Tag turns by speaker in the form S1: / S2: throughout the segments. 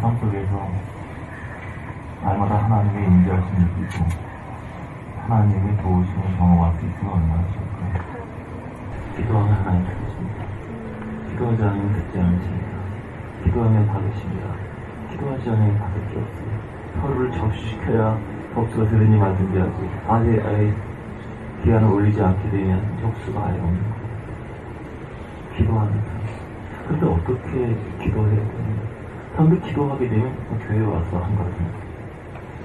S1: 삶 속에서 날마다 하나님의 임재하심을 느끼고 하나님의 도우심을 경험할 수 있으면 얼마나 좋을까요? 기도하면 하나님 들으십니다. 기도하지 않으면 듣지 않으십니다. 기도하면 받으십니다. 기도하지 않으면 받을 게 없어요. 서로를 접수시켜야 접수가 되느니 말든지 하지 아예 기한을 올리지 않게 되면 접수가 아예 없는 거예요. 기도하는 사람. 그런데 어떻게 기도해야 되는가? 사람들 기도하게 되면 교회에 와서 한 거거든요.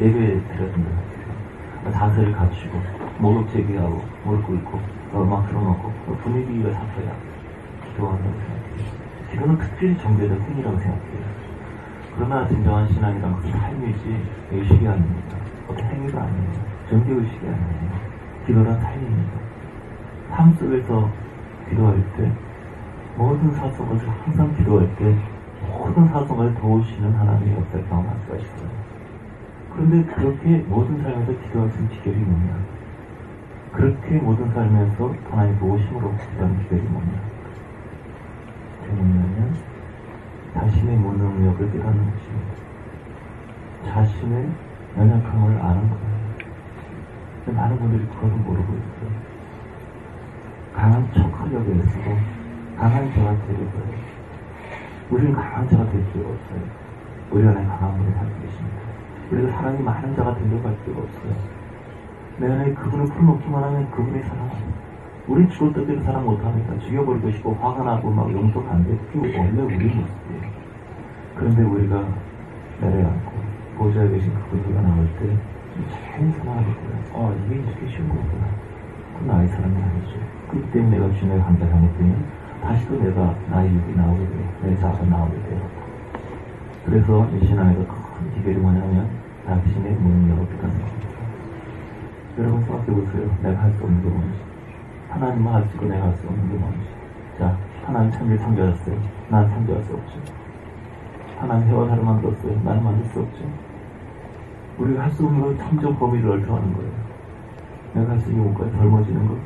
S1: 예배 드려야 된다. 자세를 갖추고 목욕 제기하고 무릎 꿇고 음악 틀어놓고 분위기가 잡혀야 기도한다고 생각해요. 기도는 특별히 정제된 행위라고 생각해요. 그러나 진정한 신앙이란 것은 삶이지 의식이 아닙니다. 어떤 행위가 아니에요. 정제의식이 아니에요. 기도란 삶입니다. 삶 속에서 기도할 때 모든 사성을 항상 기도할 때 모든 사성을 도우시는 하나님의 역사를 경험할 수가 있어요. 그런데 그렇게 모든 삶에서 기도할 수 있는 비결이 뭐냐? 그렇게 모든 삶에서 하나님의 도우심으로 기도하는 비결이 뭐냐? 그게 뭐냐면 자신의 무능력을 깨닫는 것입니다. 자신의 연약함을 아는 거예요. 많은 분들이 그것을 모르고 있어요. 강한 척하려고 애쓰고 강한 자가 되려고요. 우리는 강한 자가 될 필요가 없어요. 우리 안에 강한 분이 살고 계십니다. 우리가 사람이 많은 자가 되려고 할 필요가 없어요. 내 안에 그분을 풀어놓기만 하면 그분이 사랑합니다. 우린 죽을 때도 사랑 못합니다. 죽여버리고 싶고 화가 나고 막 용서가 안 돼. 그게 원래 우리 모습이에요. 그런데 우리가 내려앉고 보좌에 계신 그분이 나올 때 잘 사랑하겠구나. 이게 이렇게 쉬운 거구나. 그건 나의 사랑이 아니죠. 그렇기 때문에 내가 주님의 감사당했더니 다시 또 내가 나의 육이 나오게 돼요. 내 자아가 나오게 돼요. 그래서 이 신앙에서 큰 비결이 뭐냐면 당신의 무능력을 깨닫는 겁니다. 여러분 생각해보세요. 내가 할 수 없는 게 뭔지. 하나님은 할 수 있고 내가 할 수 없는 게 뭔지. 자, 하나님 창조하셨어요. 난 창조할 수 없죠. 하나님 해와 달을 만들었어요. 나는 만들 수 없죠. 우리가 할 수 없는 건 점점 범위를 넓혀가는 거예요. 내가 할 수 있는 것까지 젊어지는 것,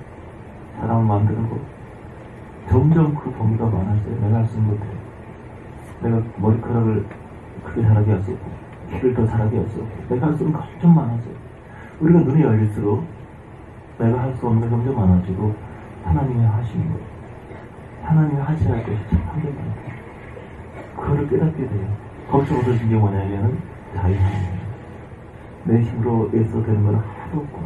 S1: 사람을 만드는 것, 점점 그 범위가 많아져요. 내가 할 수 있는 것들. 내가 머리카락을 크게 자라게 할 수 없고, 키를 더 자라게 할 수 없고, 내가 할 수 없는 것 점점 많아져요. 우리가 눈이 열릴수록 내가 할 수 없는 게 점점 많아지고, 하나님이 하시는 것, 하나님이 하셔야 할 것이 참 한결 많아요. 그거를 깨닫게 돼요. 거기서 얻어진 게 뭐냐면 자유입니다. 내 힘으로 애써 되는 건 하나도 없고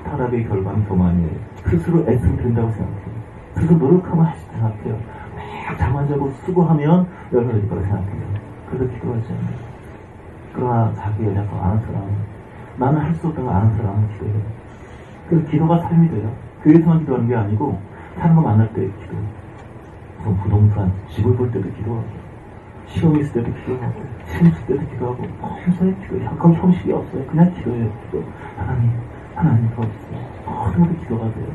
S1: 타락의 결과는 교만이에요. 스스로 애쓰면 된다고 생각해요. 스스로 노력하면 할 수 있다고 생각해요. 막 잠안 자고 수고하면 열매가 될 거라고 생각해요. 그래서 기도하지 않아요. 그러나 자기 연약함 아는 사람은 나는 할 수 없다는 거 아는 사람은 기도해요. 그래서 기도가 삶이 돼요. 교회에서만 기도하는 게 아니고 사람과 만날 때 기도해요. 무슨 부동산, 집을 볼 때도 기도하고 시험이 있을 때도 기도하고 시험 있을 때도 기도하고 평소에 기도해요. 그건 형식이 없어요. 그냥 기도해요. 기도. 하나님 도와주세요. 모든 것도 기도가 돼요.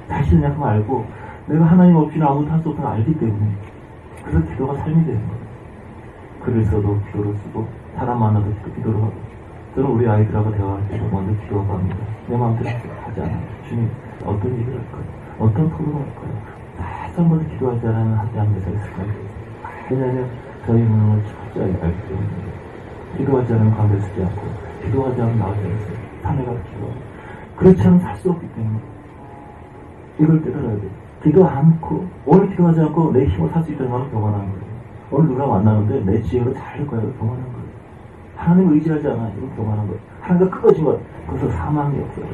S1: 자신의 약함을 알고 내가 하나님 없이는 아무것도 할 수 없다는 걸 알기 때문에 그래서 기도가 삶이 되는 거예요. 글에서도 기도를 쓰고 사람 만나도 기도를 하고 저는 우리 아이들하고 대화할 때도 먼저 기도하고 합니다. 내 마음대로 하지 않아요. 주님 어떤 일을 할까요? 어떤 토론을 할까요? 다시 한 번도 기도하지 않으면 하지 않는 데가 있을까요? 왜냐하면 저희 무능을 철저히 알기 때문에 기도하지 않으면 가운데 쓰지 않고 기도하지 않으면 나오지 않으세요. 산에 가서 기도하고 그렇지 않으면 살 수 없기 때문에 이걸 깨달아야 돼요. 기도 않고 오늘 기도하지 않고 내 힘으로 살 수 있다는 걸 경험하는 거예요. 오늘 누가 만나는데 내 지혜로 잘 할 거야 경험하는 거예요. 하나님을 의지하지 않아 이걸 경험하는 거예요. 하나님과 끊어진 것 그래서 사망이 없어요.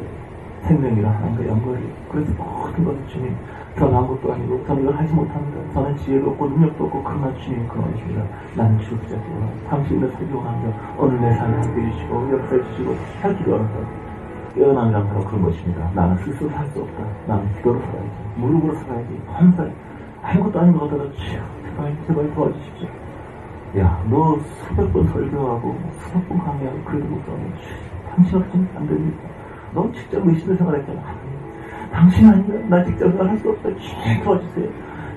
S1: 생명이랑 하나님과 연결이 그래서 모든 것을 주님 저는 아무것도 아니고 저는 이걸 하지 못합니다. 저는 지혜도 없고 능력도 없고 그러나 주님이 그러십니다. 나는 주를 붙잡고 당신을 살기 원합니다. 오늘 내 삶을 함께 해주시고 역사해 주시고 살기도 원합니다. 깨어나는 바로 그런 것입니다. 나는 스스로 살 수 없다. 나는 기도로 살아야지. 무릎으로 살아야지. 감사해. 아무것도 아닌 것 같아도 제발 도와주십시오. 야, 너 수백 번 설교하고 수백 번 강의하고 그래도 못하면 당신 없이는 안 됩니다. 너 직접 의심을 생활했잖아. 당신 아니면 나 직접 할 수 없다. 주님 도와주세요.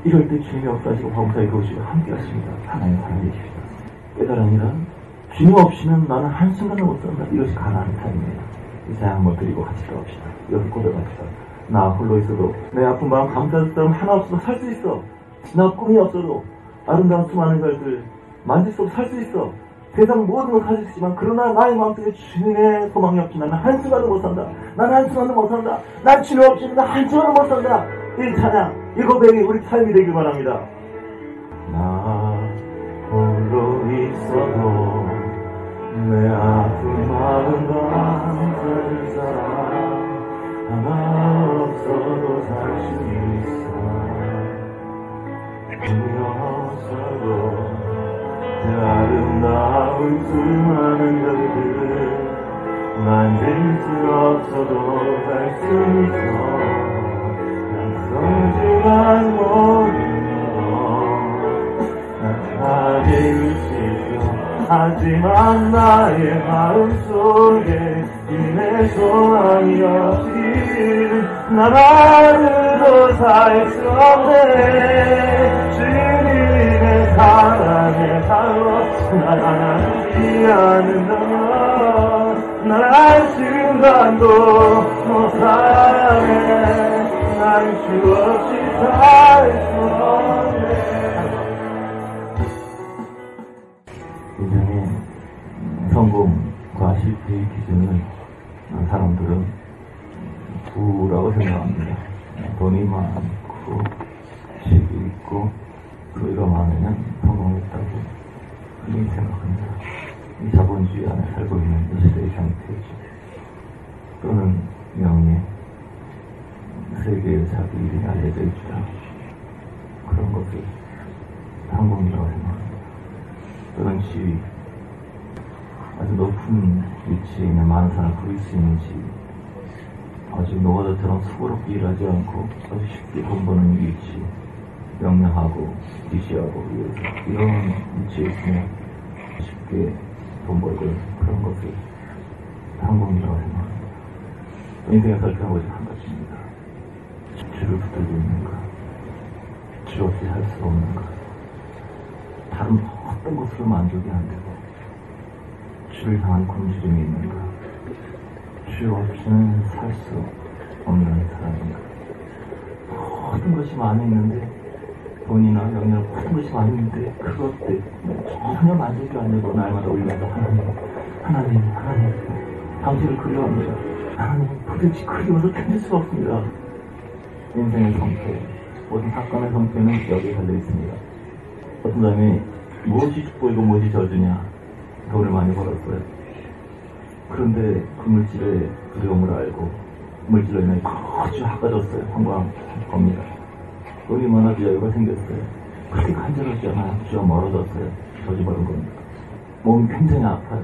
S1: 이럴 때 주님이 역사하시고 범사에 도우시고 함께 하십니다. 하나님 사랑해 주십시오. 깨달으니란 주님 없이는 나는 한순간도 못 산다. 이것이 가나안의 삶이에요. 이사야 한번 드리고 같이 들어갑시다. 여기 고백합시다. 나 홀로 있어도 내 아픈 마음 감사할 사람 하나 없어도 살 수 있어. 나 꿈이 없어도 아름다운 수많은 별들 만질 수 없어 살 수 있어. 세상 모든 걸 가지시지만 그러나 나의 마음속에 주님의 소망이 없이 나는 한순간도 못 산다. 나는 한순간도 못 산다. 난 주님 없이 나 한순간도 못 산다. 이 찬양, 이 고백이 우리 삶이 되길 바랍니다. 나 홀로 있어도 내 아픈 마음 감쌀 사람 하나 없어도 살 수 있어. 두려워서도 그 아름다운 수많은 별들을 만질 수 없어도 갈 수 있어. 소중한 모든 것 가질 수 있어. 하지만 나의 마음속에 주님의 소망이 없이 난 하루도 살 수 없네. 주님의 사랑에 살로 날 안아주지 않는다면 난 한순간도 못 살아내. 난 주 없이 살 수 없네. 인생의 성공과 실패의 기준을 사람들은 부라고 생각합니다. 돈이 많고 지식이 있고 소유가 많으면 성공했다고 그렇게 생각합니다. 이 자본주의 안에 살고 있는 이 시대의 상태이죠. 또는 명예, 세계에 자기 이름이 알려져 있다. 그런 것을 성공이라고 생각합니다. 또는 지위, 아주 높은 위치에 있는 많은 사람을 부릴 수 있는 지위, 아주 노가다처럼 수고롭게 일하지 않고 아주 쉽게 돈 버는 위치, 명령하고 지시하고 위해서 이런 위치에 있으면 쉽게 돈 벌고 그런 것을 성공이라고 생각합니다. 인생에 살펴보지 한 가지입니다. 주를 붙들고 있는가, 주 없이 살 수 없는가, 다른 어떤 것으로 만족이 안 되고 주를 향한 굶주림이 있는가, 주 없이는 살 수 없는 사람인가. 모든 것이 많이 있는데, 돈이나 명예나 모든 것이 많이 있는데 그것 때문에 전혀 만족이 안 되고 날마다 올려서 하나님 당신을 그리워합니다. 하나님 도대체 그리워서 견딜 수가 없습니다. 인생의 성패, 모든 사건의 성패는 여기에 달려 있습니다. 어떤 사람이 무엇이 축복이고 무엇이 저주냐, 돈을 많이 벌었어요. 그런데 그 물질의 두려움을 알고 물질로 인해 아주 하까졌어요. 성공한 겁니다. 돈이 많아도 여유가 생겼어요. 그렇게 간절하지 않아요. 주와 멀어졌어요. 저주받은 겁니다. 몸이 굉장히 아파요.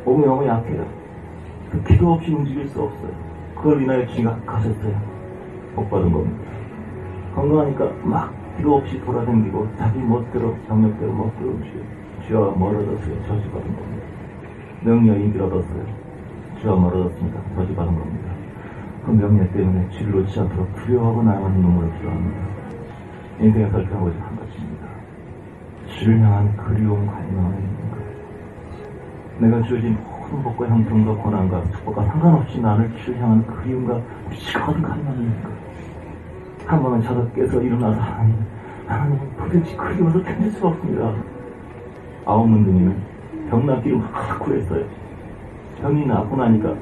S1: 몸이 너무 약해요. 그 기도 없이 움직일 수 없어요. 그걸 인하여 주님이 가셨어요. 복받은 겁니다. 건강하니까 막 기도 없이 돌아다니고 자기 멋대로 정력대로 멋대로 움직여요. 주와 멀어졌어요. 저주받은 겁니다. 명예와 인기를 얻었어요. 주와 멀어졌으니까 저주받은 겁니다. 그 명예 때문에 주를 놓지 않도록 두려워하고 날마다 눈물을 필요합니다. 인생에 살펴보지 한 가지입니다. 주를 향한 그리움 갈망이 있는가. 내가 주어진 모든 복과 형통과 고난과 축복과 상관없이 나를 주를 향한 그리움과 시커먼 갈망이 있는가. 한 번은 자다 깨서 일어나서 하나님 도대체 그리워서 견딜 수가 없습니다. 아홉문둥이는 병 낫기를 막 구했어요. 병이 낫고 나니까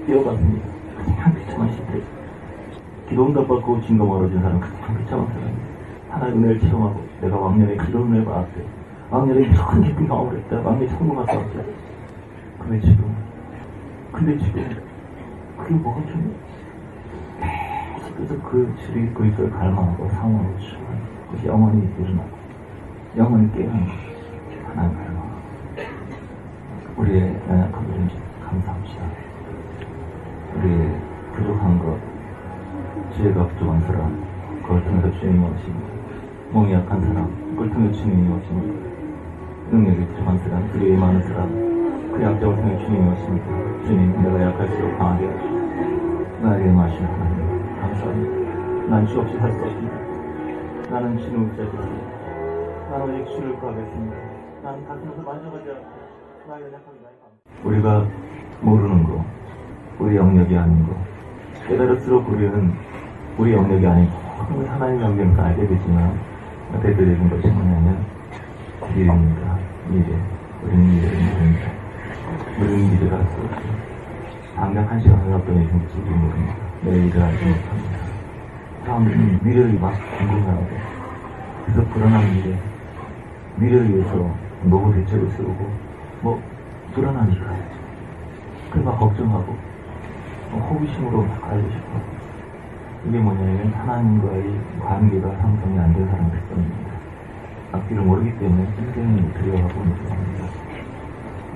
S1: 뛰어갔습니다. 그냥 비참한 시대. 기도 응답받고 진거 멀어진 사람은 그냥 비참한 사람입니다. 하나의 은혜를 체험하고 내가 왕년에 그런 은혜를 받았대. 왕년에 이런 깊은 경험을 했다. 왕년에 성공할 수 없대. 근데 지금 그게 뭐가 좀 계속해서 그 주를 그리스도를 갈망하고 상황을 추구하는 것이 영원히 일어나고 영원히 깨어나는 하나님 갈망. 우리의 연약한 것을 감사합시다. 우리의 부족한 것, 지혜가 부족한 사람, 그걸 통해서 주님이 오십니다. 몸이 약한 사람, 그걸 통해 주님이 오십니다. 능력이 부족한 사람, 그리에 많은 사람, 그 약점을 통해 주님이 오십니다. 주님, 내가 약할수록 강하게 하시고 나에게 마시는 하나님 감사합니다. 난 주 없이 살 수 없습니다. 나는 주님을 붙잡겠습니다. 나는 오직 주를 구하겠습니다. 나는 다른 것을 만져가지 않고 나의 연약함이 나의 감. 우리가 모르는 거, 우리 영역이 아닌 거, 깨달을수록 우리는 우리 영역이 아닌 모든 하나님의 영역을 알게 되지만 대표적인 것이 뭐냐면 미래입니다. 미래. 우리는 미래를 일을 할 수 없이 당장 1시간을 앞두고 죽을지도 모릅니다. 내일을 알지 못합니다. 사람들은 미래를 막 궁금해하고 그래서 불안한 미래를 위해서 노후 대책을 세우고 불안하니까 그래서 걱정하고 호기심으로 막 알고 싶어. 이게 뭐냐면 하나님과의 관계가 형성이 안 된 사람들 때문입니다. 앞길을 모르기 때문에 인생을 두려워하고 무서워합니다.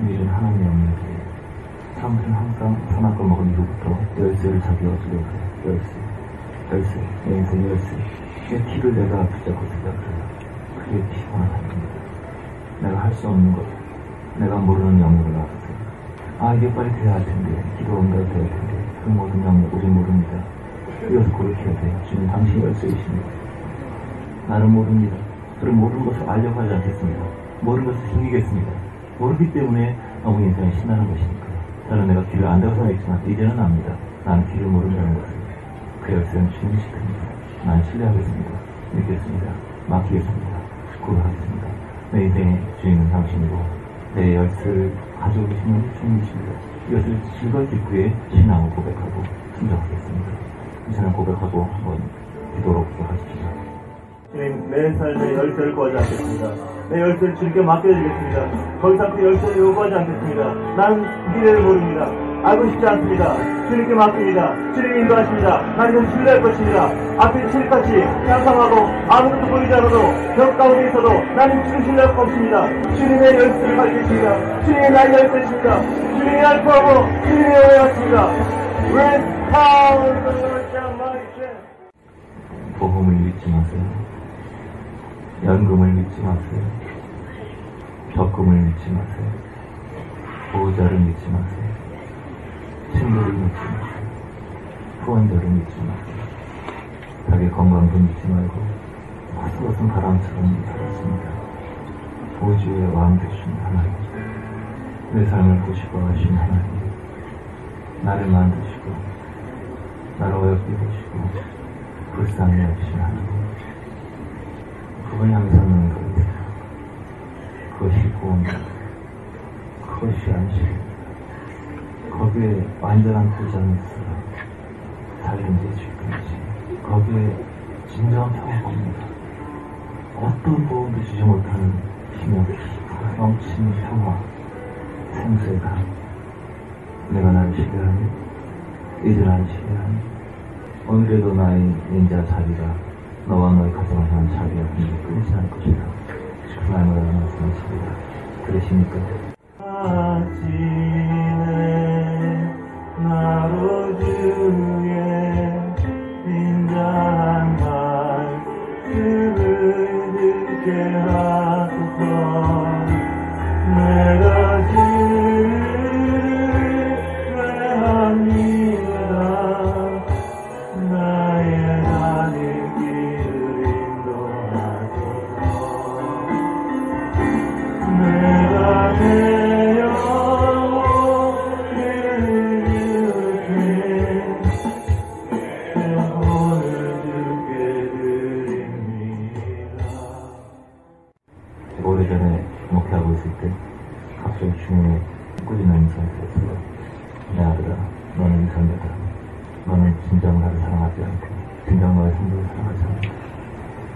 S1: 일은 하나님이 없는 길. 사람들은 항상 선악과 먹은 이후부터 열쇠를 자기가 주려고 해요. 열쇠. 내 인생 열쇠. 그 길을 내가 붙잡고 생각을 해요. 그게 피곤하답니다. 내가 할 수 없는 것, 내가 모르는 영역을 놔두세요. 이게 빨리 돼야 할 텐데, 기도 응답 돼야 할 텐데, 그 모든 영역 우리 모릅니다. 이어서 고백해야 돼요. 주님, 당신이 열쇠이십니다. 나는 모릅니다. 그럼 모르는 것을 알려고 하지 않겠습니다. 모르는 것을 숨기겠습니다. 모르기 때문에 너무 인생이 신나는 것이니까요. 저는 내가 길을 안다고 생각했지만 이제는 압니다. 나는 길을 모른다는 것을. 그 열쇠는 주님이 시킵니다. 난 신뢰하겠습니다. 믿겠습니다. 맡기겠습니다. 구하겠습니다. 내 인생의 주인은 당신이고 내 열쇠를 가지고 계시는 주님이십니다. 이것을 즐거운 기쁘게 신앙을 고백하고 순종하겠습니다. 이제는 고백하고 한번 기도로 기도하십시오.
S2: 주님, 내 삶의 열쇠를 구하지 않겠습니다. 내 열쇠를 주님께 맡겨드리겠습니다. 더 이상 그 열쇠를 요구하지 않겠습니다. 나는 미래를 모릅니다. 알고 싶지 않습니다. 주님께 맡깁니다. 주님이 인도하십니다. 나는 신뢰할 것입니다. 앞에 칠까지 양상하고 아무것도 보이지 않아도 벽 가운데 있어도 나는 주님 신뢰할 것 없습니다. 주님의 열쇠를 가지고 계십니다. 주님의 나의 열쇠이십니다. 주님의 알파하고 주님의 오해였습니다. With power of the Lord shall mighty strength.
S1: 복음을 믿지 마세요. 연금을 믿지 마세요. 적금을 믿지 마세요. 보호자를 믿지 마세요. 친구를 믿지 마세요. 후원자를 믿지 마세요. 자기 건강도 믿지 말고 모든 것은 바람처럼 살았습니다. 우주의 왕 되신 하나님, 내 삶을 보시고 하신 하나님, 나를 만드시고 나를 어렵게 보시고 불쌍히 여기신 하나님, 그걸 향해 서는 것이다. 그것이 구원이다. 그것이 안식입니다. 거기에 완전한 부자는 살든지 죽든지 거기에 진정한 평화입니다. 어떤 보험도 주지 못하는 힘이 넘치는 평화, 생수가 내가 나를 신뢰하니 이제 나를 신뢰하니 오늘에도 나의 인자 자리가 너와 너의 가정을 향한 자리가 끊이지 않을 것이다. 그 말마다 말씀하십니다. 그러십니까?
S2: 아침에 나로 주의 인자한 말씀을 듣게 하소서. 내가 주를 외합니다. 나의 다닐 길을 인도하소서. 내가 되어
S1: 오래전에 목회하고 있을 때 갑자기 주님의 꾸준한 인상이 들었어요. 내 아들아, 너는 이상자다. 너는 진정 나를 사랑하지 않고 진정 너의 성도를 사랑하지 않고.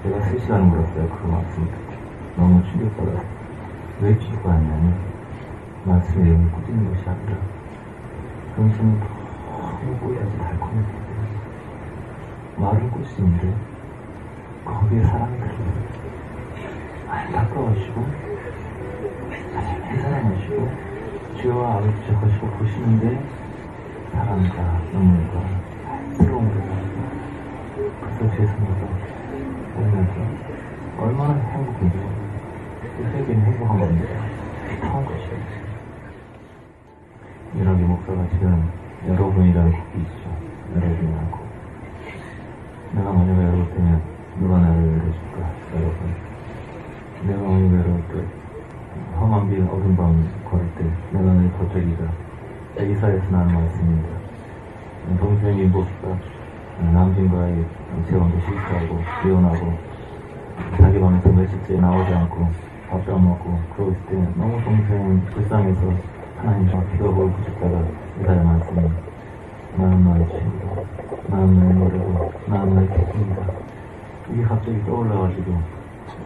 S1: 제가 3시간을 물었어요. 그 말씀 듣고 너무 충격받아서 왜 기도가 안 나냐? 말씀의 내용이 꾸짖는 것이 아니라 그것은 너무 꼬여야지 달콤했거든요. 말은 꾸짖는데 거기에 사랑이 들어요. 안타까워하시고 자신을 사랑하시고 주와 아버지 하시고 보시는데 사랑과 눈물과 새로움을 나고 그래서 죄송하다 오면서 얼마나 행복한지 그 세계는 행복한 겁니다. 피타한 것이에요. 이러기 목사가 지금 여러분이라는 곡이 있죠. 여러분이라고 내가 만약에 외로울 때면 누가 나를 위로해줄까? 여러분, 내가 많이 외로울 때, 험한 길 어두운 밤 걸을 때 내가 늘 겉절이다. 이사에서 나는 말씀입니다. 동생이 목사 남친과의 재혼도 실패하고 이혼하고 자기 방에서 며칠째 나오지 않고 밥도 안 먹고 그러고 있을 때 너무 동생 불쌍해서 하나님 저 기도하고 부족하다가 이달의 말씀은 나는 너의 친구다. 나는 너의 노래고 나는 너의 기쁨이다. 이게 갑자기 떠올라가지고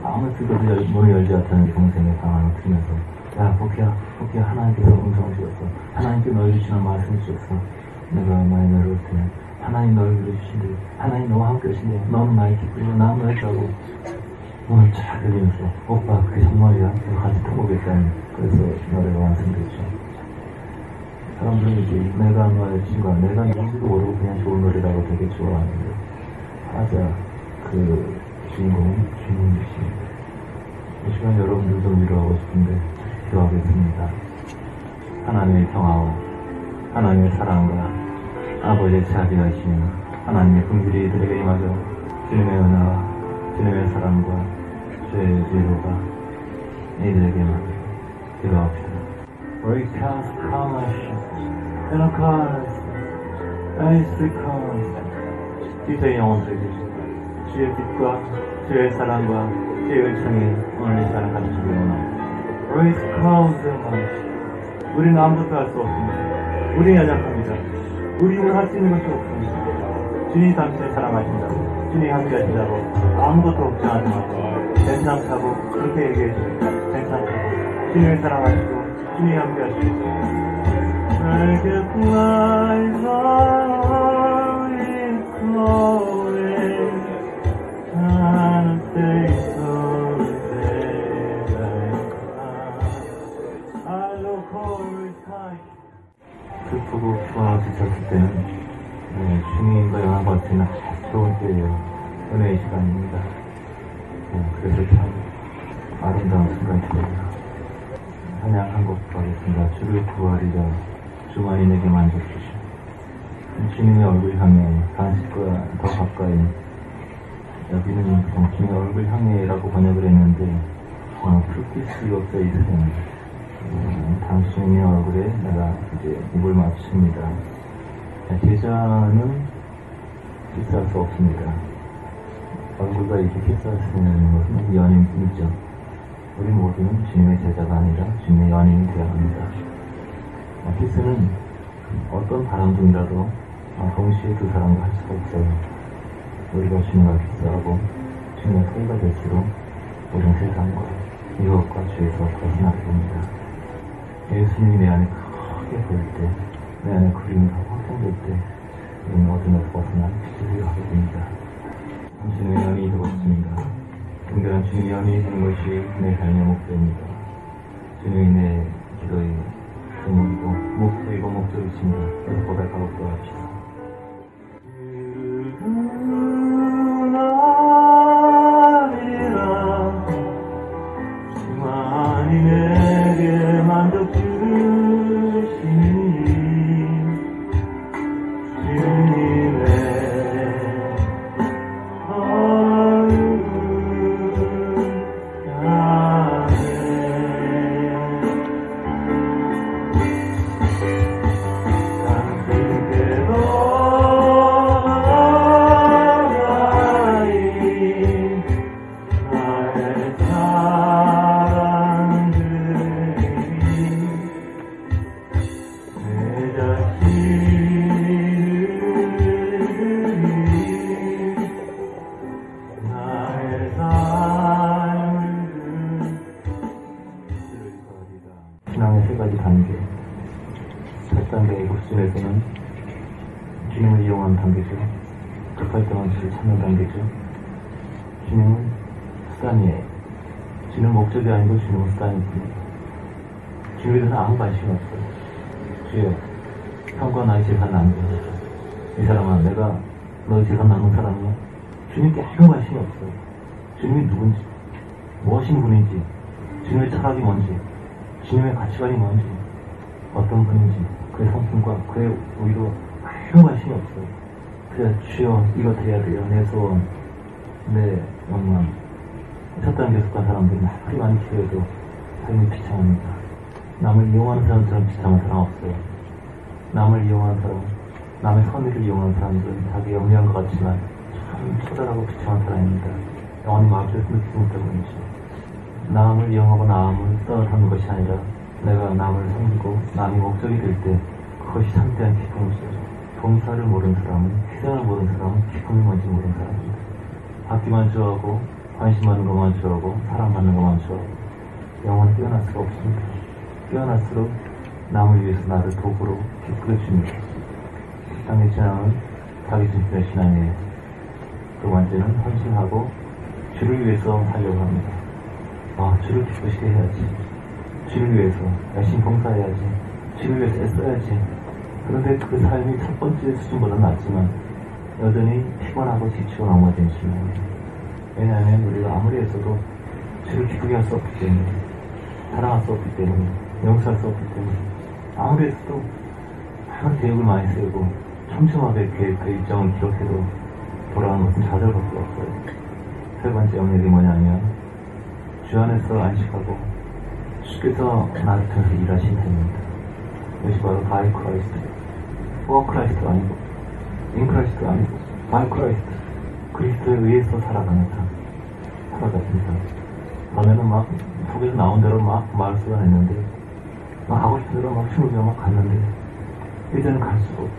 S1: 아무 뜻도 문을 열지 않다는 동생의 방안을 틀면서 야 복희야 하나님께서 음성을 주셨어. 하나님께 너희 주시는 말씀을 주셨어. 내가 많이 너를 테니 하나님 너를 위로주신대. 하나님 너와 함께 하신대. 너는 나의 기쁨이고 나는 너의 자고 오늘 쫙 들리면서 오빠 그게 정말이야? 같이 통곡했다는 그래서 노래가 완성됐죠. 사람들은 이제 내가 너의 친구야 내가 누군지도 모르고 그냥 좋은 노래라고 되게 좋아하는데 맞아 그 주인공은 주님이십니다. 이 시간 여러분들도 위로하고 싶은데 기도하겠습니다. 하나님의 평화와 하나님의 사랑과 아버지의 자비하심 하나님의 긍휼이 이들에게 임하여 주님의 은혜와 주님의 사랑과 주의 위로가 이들에게 임하여 기도합시다. Recast 주의 영혼들에게 주의 빛과 주의 사랑과 주의 은총이 오늘 이 시간을 가지시기 원합니다. 우리는 아무것도 할 수 없습니다. 우리는 연약합니다. 우리 힘으로 할 수 있는 것이 없습니다. 주님이 당신을 사랑하신다. 주님이 함께 하신다고 아무것도 걱정하지 마세요. 괜찮다고 그렇게 얘기해 주세요. 괜찮다고 주님을 사랑하시고 주님이 함께 하시고 Make it fly slowly, slowly And stay so sad I look over time 슬프고 지쳤을 때는 주님과 영화 받을 수 있는 아주 좋은 때예요. 은혜의 시간입니다. 그래서 참 아름다운 순간입니다. 찬양 한 곡 하겠습니다. 주를 구하리라 주만인에게 만족 주시오. 주님의 얼굴 향해 당신과 더 가까이 여기는 주님의 얼굴 향해라고 번역을 했는데 풀빛이 없어 있으면 당신의 얼굴에 내가 이제 입을 맞춥니다. 제자는 키스할 수 없습니다. 얼굴과 이렇게 키스할 수 있는 것은 연인이죠. 우리 모두는 주님의 제자가 아니라 주님의 연인이 되어야 합니다. 키스는 어떤 바람 중이라도 동시에 두 사람과 할 수가 없어요. 우리가 주님과 키스하고 주님의 사이가 될수록 우리는 세상과 유혹과 죄에서 벗어나게 됩니다. 예수님이 내 안에 크게 보일 때, 내 안에 그림이 확장될 때 우리는 어둠에서 벗어나 빛을 하게 됩니다. 주님의 연인이 되고 싶습니다. 특별한 주님의 연인이 되는 것이 내 삶의 목표입니다. 주님이 내 기도의 제목이고 목표이고 목적이십니다. 그래서 고백하고 기도합시다. 주만이 내게 만족 주시니 주님의 신앙의 세 가지 단계. 첫 단계 구순에서는 주님을 이용하는 단계죠. 급할 때만 주를 찾는 단계죠. 주님은 수단이에요. 주님은 목적이 아니고 주님은 수단입니다. 주님에 대해서 아무 관심이 없어요. 주여, 형과 나의 재산 나누어주소서. 이 사람아, 내가 너의 재산 나눈 사람이야? 주님께 아무 관심이 없어요. 주님이 누군지, 무엇인 분인지, 주님의 철학이 뭔지, 주님의 가치관이 뭔지, 어떤 분인지, 그의 성품과 그의 오히려 아무 관심이 없어요. 그래서 주여, 이거 드려야 돼요. 내 소원, 내 욕망. 첫 단계 속한 사람들은 아무리 많이 기도해도 삶이 비참합니다. 남을 이용하는 사람처럼 비참한 사람 없어요. 남을 이용하는 사람, 남의 선의를 이용하는 사람들은 자기 영리한 것 같지만 참 처절하고 비참한 사람입니다. 영원히 마주에서 느끼지 못하고 있죠. 남을 이용하고 남을 떠나는 것이 아니라 내가 남을 섬기고 남이 목적이 될 때 그것이 참대한 기쁨을 쏘죠. 봉사를 모르는 사람은, 희생을 모르는 사람은 기쁨이 뭔지 모르는 사람입니다. 받기만 좋아하고 관심 받는 것만 좋아하고 사랑받는 것만 좋아하고 영원히 깨어날 수가 없습니다. 깨어날수록 남을 위해서 나를 도구로 기쁘게 줍니다. 땅의 신앙은 자기 중심의 신앙이에요. 두 번째는 헌신하고 주를 위해서 살려고 합니다. 주를 기쁘시게 해야지. 주를 위해서 열심히 봉사해야지. 주를 위해서 애써야지. 그런데 그 삶이 첫 번째 수준보다 낫지만 여전히 피곤하고 지치고 넘어지는 신앙이에요. 왜냐하면 우리가 아무리 했어도 주를 기쁘게 할 수 없기 때문에, 사랑할 수 없기 때문에, 용서할 수 없기 때문에, 아무리 했어도 많은 계획을 많이 세우고 촘촘하게 계획 일정을 기록해도 돌아가는 것은 좌절밖에 없어요. 세 번째 영역이 뭐냐면 주 안에서 안식하고 주께서 나를 통해서 일하신 분입니다. 이것이 바로 바이 크라이스트, 포 크라이스트 아니고 인 크라이스트 아니고 바이 크라이스트, 그리스도에 의해서 살아가는 삶, 살아갔습니다. 전에는 막 속에서 나온 대로 막 말을 쏟아냈는데, 막 하고 싶은 대로 막 춤을 막 갔는데 이제는 갈 수가 없어.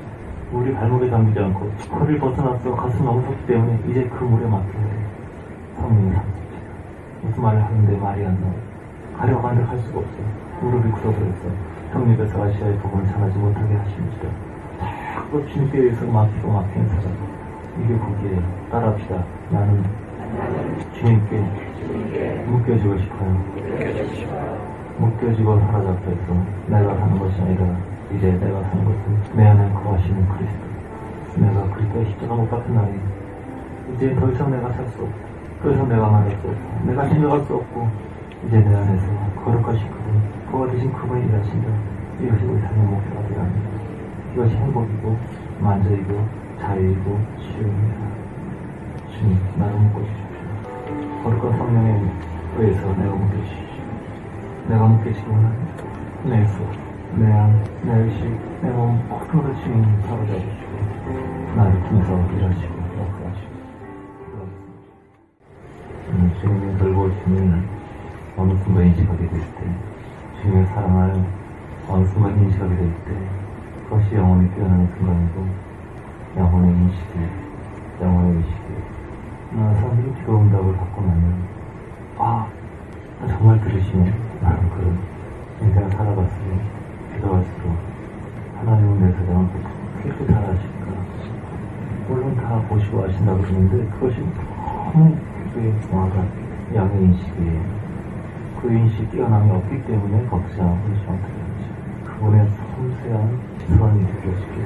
S1: 물이 발목에 잠기지 않고 허리를 벗어났어. 가슴 너무 섰기 때문에 이제 그 물에 맡겨야 돼. 성령이 삼킵니다. 무슨 말을 하는데 말이 안 나와. 가려고 하는데 할 수가 없어. 무릎이 굳어버렸어. 성령께서 아시아의 복음을 전하지 못하게 하십니다. 자꾸 주님께 의해서 맡기고 맡기는 사람, 이게 복이에요. 따라합시다. 나는 주님께 묶여지고 싶어요. 묶여지고 사로잡혀 있어. 내가 사는 것이 아니라 이제 내가 사는 것은 내 안에 거하시는 그리스도. 내가 그리스도의 십자가 못 박힌 날이 이제 더 이상 내가 살 수 없고, 더 이상 내가 말할 수 없고, 내가 생각할 수 없고, 이제 내 안에서 거룩하신 그분, 그와 대신 그분이 일하신다. 이것이 우리 삶의 목표가 되어야 합니다. 이것이 행복이고 만족이고 자유이고 치유입니다. 주님, 나를 묶어주십시오. 거룩한 성령에 의해서 내가 묶여주십시오. 내가 묶여지기 원합니다. 내 속, 내 안, 내 의식, 내 몸 모든 것을 주님 사로잡으시고 나를 통해서 일하시고 역사하시고 주님의 돌보심을 어느 순간 인식하게 될 때, 주님의 사랑을 어느 순간 인식하게 될 때, 그것이 영혼이 깨어나는 순간이고 영혼의 인식이, 영혼의 의식이, 사람들이 기도 응답을 받고 나면 정말 들으시네 라는 그런 인생을 살아갔으니 기도할수록 하나님은 내 사정을 깨끗하게 하실까. 물론 다 보시고 아신다고 그러는데 그것이 너무 와가 양의 인식이에요. 그 인식이 뛰어남이 없기 때문에 걱정하고 걱정하죠. 그분의 섬세한 시선이 느껴지게,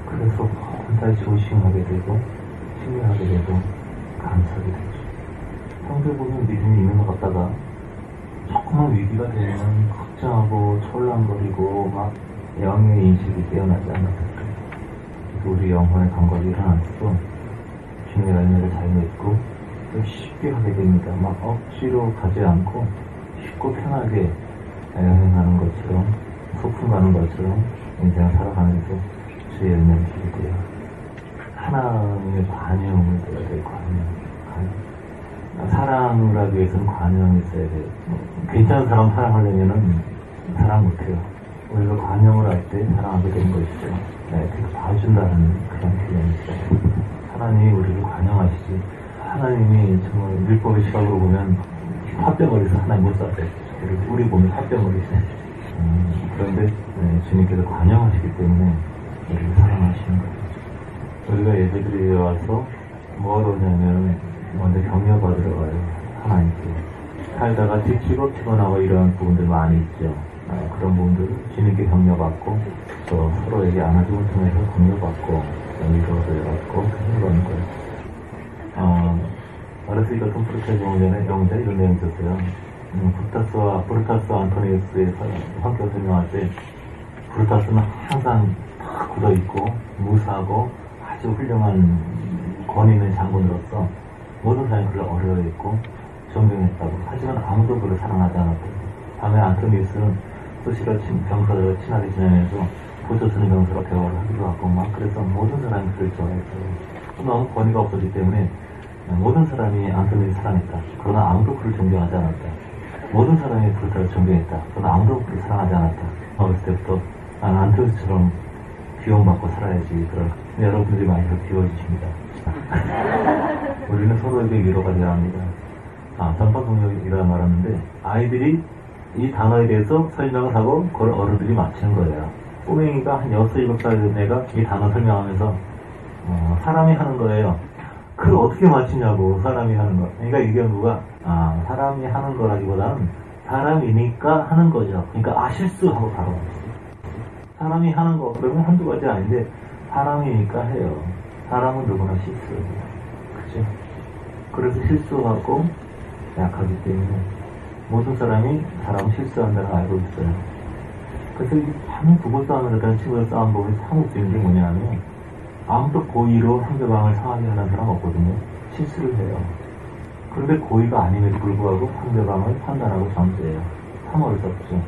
S1: 그래서 혼자 조심하게 되고 신뢰하게 되고 감사하게 되죠. 평소에 보면 믿음이 있는 것 같다가 조금만 위기가 되면 걱정하고 철랑거리고 막 영의 인식이 깨어나지 않았을까. 우리 영혼의 감각이 일어날수록 주님의 열매를 잘 맺고 또 쉽게 하게 됩니다. 막 억지로 가지 않고 쉽고 편하게 여행하는 것처럼, 소풍 가는 것처럼 인생을 살아가면서 주의 열매를 주게 돼요. 하나님의 관용을 줘야 돼요. 사랑을 하기 위해서는 관용이 있어야 돼요. 괜찮은 사람 사랑하려면 사랑 못해요. 우리가 관용을 할 때 사랑하게 되는 것이죠. 그래서 봐준다는 그런 개념이 있어요. 하나님이 우리를 관용하시지, 하나님이 정말 율법의 시각으로 보면 화병머리에서 하나님 못 쐈대요. 우리 몸이 화병머리시네. 그런데 주님께서 관용하시기 때문에 우리를 사랑하시는 거예요. 우리가 예배드리러 와서 뭐하러 오냐면 먼저 격려받으러 가요. 하나님께. 살다가 지치고 피곤하고 이런 부분들 많이 있죠. 그런 부분들을 주님께 격려받고 또 서로에게 안아주는 통해서 격려받고 위로를 받고 그런 거예요. 어렸을 때 같은 프로테즈 영자 이런 내용이 있었어요. 브루타스 안토니우스의 성격 설명할 때 브루타스는 항상 다 굳어있고 무사하고 아주 훌륭한 권위 있는 장군으로서 모든 사람이 그를 어려워했고 존경했다고. 하지만 아무도 그를 사랑하지 않았다고. 다음에 안토니우스는 수시로 병사들과 친하게 지내면서 보조 쓰는 병사로 대화를 하기도 하고 막 그래서 모든 사람이 그를 좋아했어요. 너무 권위가 없었기 때문에 모든 사람이 안토니우스를 사랑했다. 그러나 아무도 그를 존경하지 않았다. 모든 사람이 그렇다고 정죄했다. 저는 아무도 그렇게 사랑하지 않았다. 어렸을 때부터 나는 안토니스처럼 비용받고 살아야지. 그런 여러분들이 많이 그렇게 비워주십니다. 우리는 서로에게 위로가 되어야 합니다. 전파동력이라는 말 하는데 아이들이 이 단어에 대해서 설명을 하고 그걸 어른들이 맞추는 거예요. 꼬맹이가 한 6, 7살 된 애가 이 단어 설명하면서 사람이 하는 거예요. 그걸 어떻게 맞추냐고. 사람이 하는 거. 그러니까 이 연구가 사람이 하는 거라기보다는 사람이니까 하는 거죠. 그러니까 실수하고 바로 맞추죠. 사람이 하는 거 그러면 한두 가지 아닌데 사람이니까 해요. 사람은 누구나 실수해요. 그죠? 그래서 실수하고 약하기 때문에 모든 사람이 실수한다는 걸 알고 있어요. 그래서 참 부부 싸움을 하던 친구들 싸움 보면 참 웃기는 게 뭐냐면 아무도 고의로 상대방을 상하게 하는 사람 없거든요. 실수를 해요. 그런데 고의가 아님에도 불구하고 상대방을 판단하고 정죄해요. 참 어리석죠.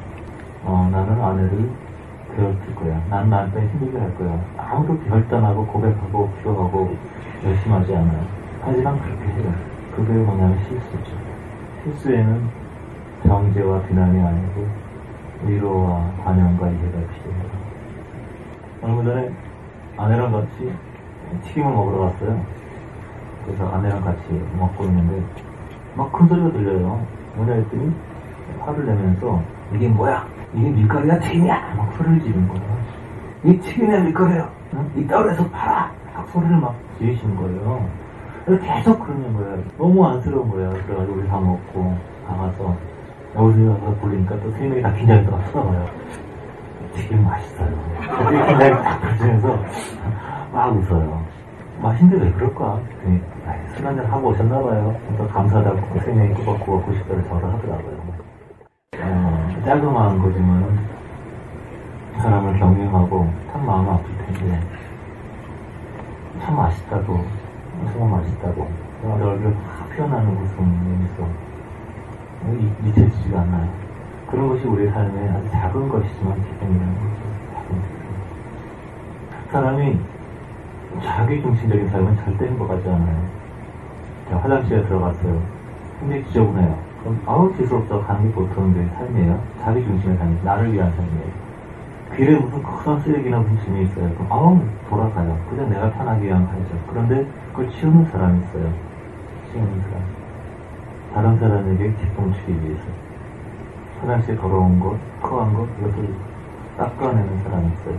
S1: 나는 아내를 괴롭힐 거야. 난 나한테 힘들게 할 거야. 아무도 결단하고 고백하고 기도하고 열심히 하지 않아요. 하지만 그렇게 해요. 그게 뭐냐면 실수죠. 실수에는 정죄와 비난이 아니고 위로와 반영과 이해가 필요해요. 얼마 전에 아내랑 같이 튀김을 먹으러 갔어요. 그래서 아내랑 같이 먹고 있는데 막 큰 소리가 들려요. 뭐냐 했더니 화를 내면서 이게 뭐야? 이게 밀가루야 튀김이야? 막 소리를 지르는 거예요. 이 튀김이야 밀가루야? 응? 이따 그래서 팔아! 막 소리를 막 지르시는 거예요. 그래서 계속 그러는 거예요. 너무 안쓰러운 거예요. 그래가지고 우리 다 먹고 나가서 여기서 와서 보니까 또 3명이 다 긴장해서 막 쳐다봐요. 튀김 맛있어요. 되게 긴장이 딱 터지면서 막 웃어요. 맛있는데 왜 그럴까? 술 한잔 하고 오셨나봐요. 또 감사하다고 3명이 꾸벅꾸벅 90도를 저를 하더라고요. 짧은 거지만 사람을 경외하고 참 마음 아플 텐데 참 맛있다고 정말 맛있다고 내 얼굴에 확 피어나는 웃음 미소 잊혀지지가 않아요. 그런 것이 우리 삶에 아주 작은 것이지만 기쁨이라는 거죠. 작은 기쁨. 사람이 자기 중심적인 삶은 절대 행복하지 않아요. 제가 화장실에 들어갔어요. 굉장히 지저분해요. 그럼 지수없어 가는 게 보통의 삶이에요. 자기 중심의 삶, 나를 위한 삶이에요. 길에 무슨 큰 쓰레기나 무슨 짐이 있어요. 그럼 돌아가요. 그냥 내가 편하게 위한 가죠. 그런데 그걸 치우는 사람이 있어요. 치우는 사람. 다른 사람에게 기쁨을 주기 위해서. 화장실에 더러운 것, 커한 것, 이것을 닦아내는 사람이 있어요.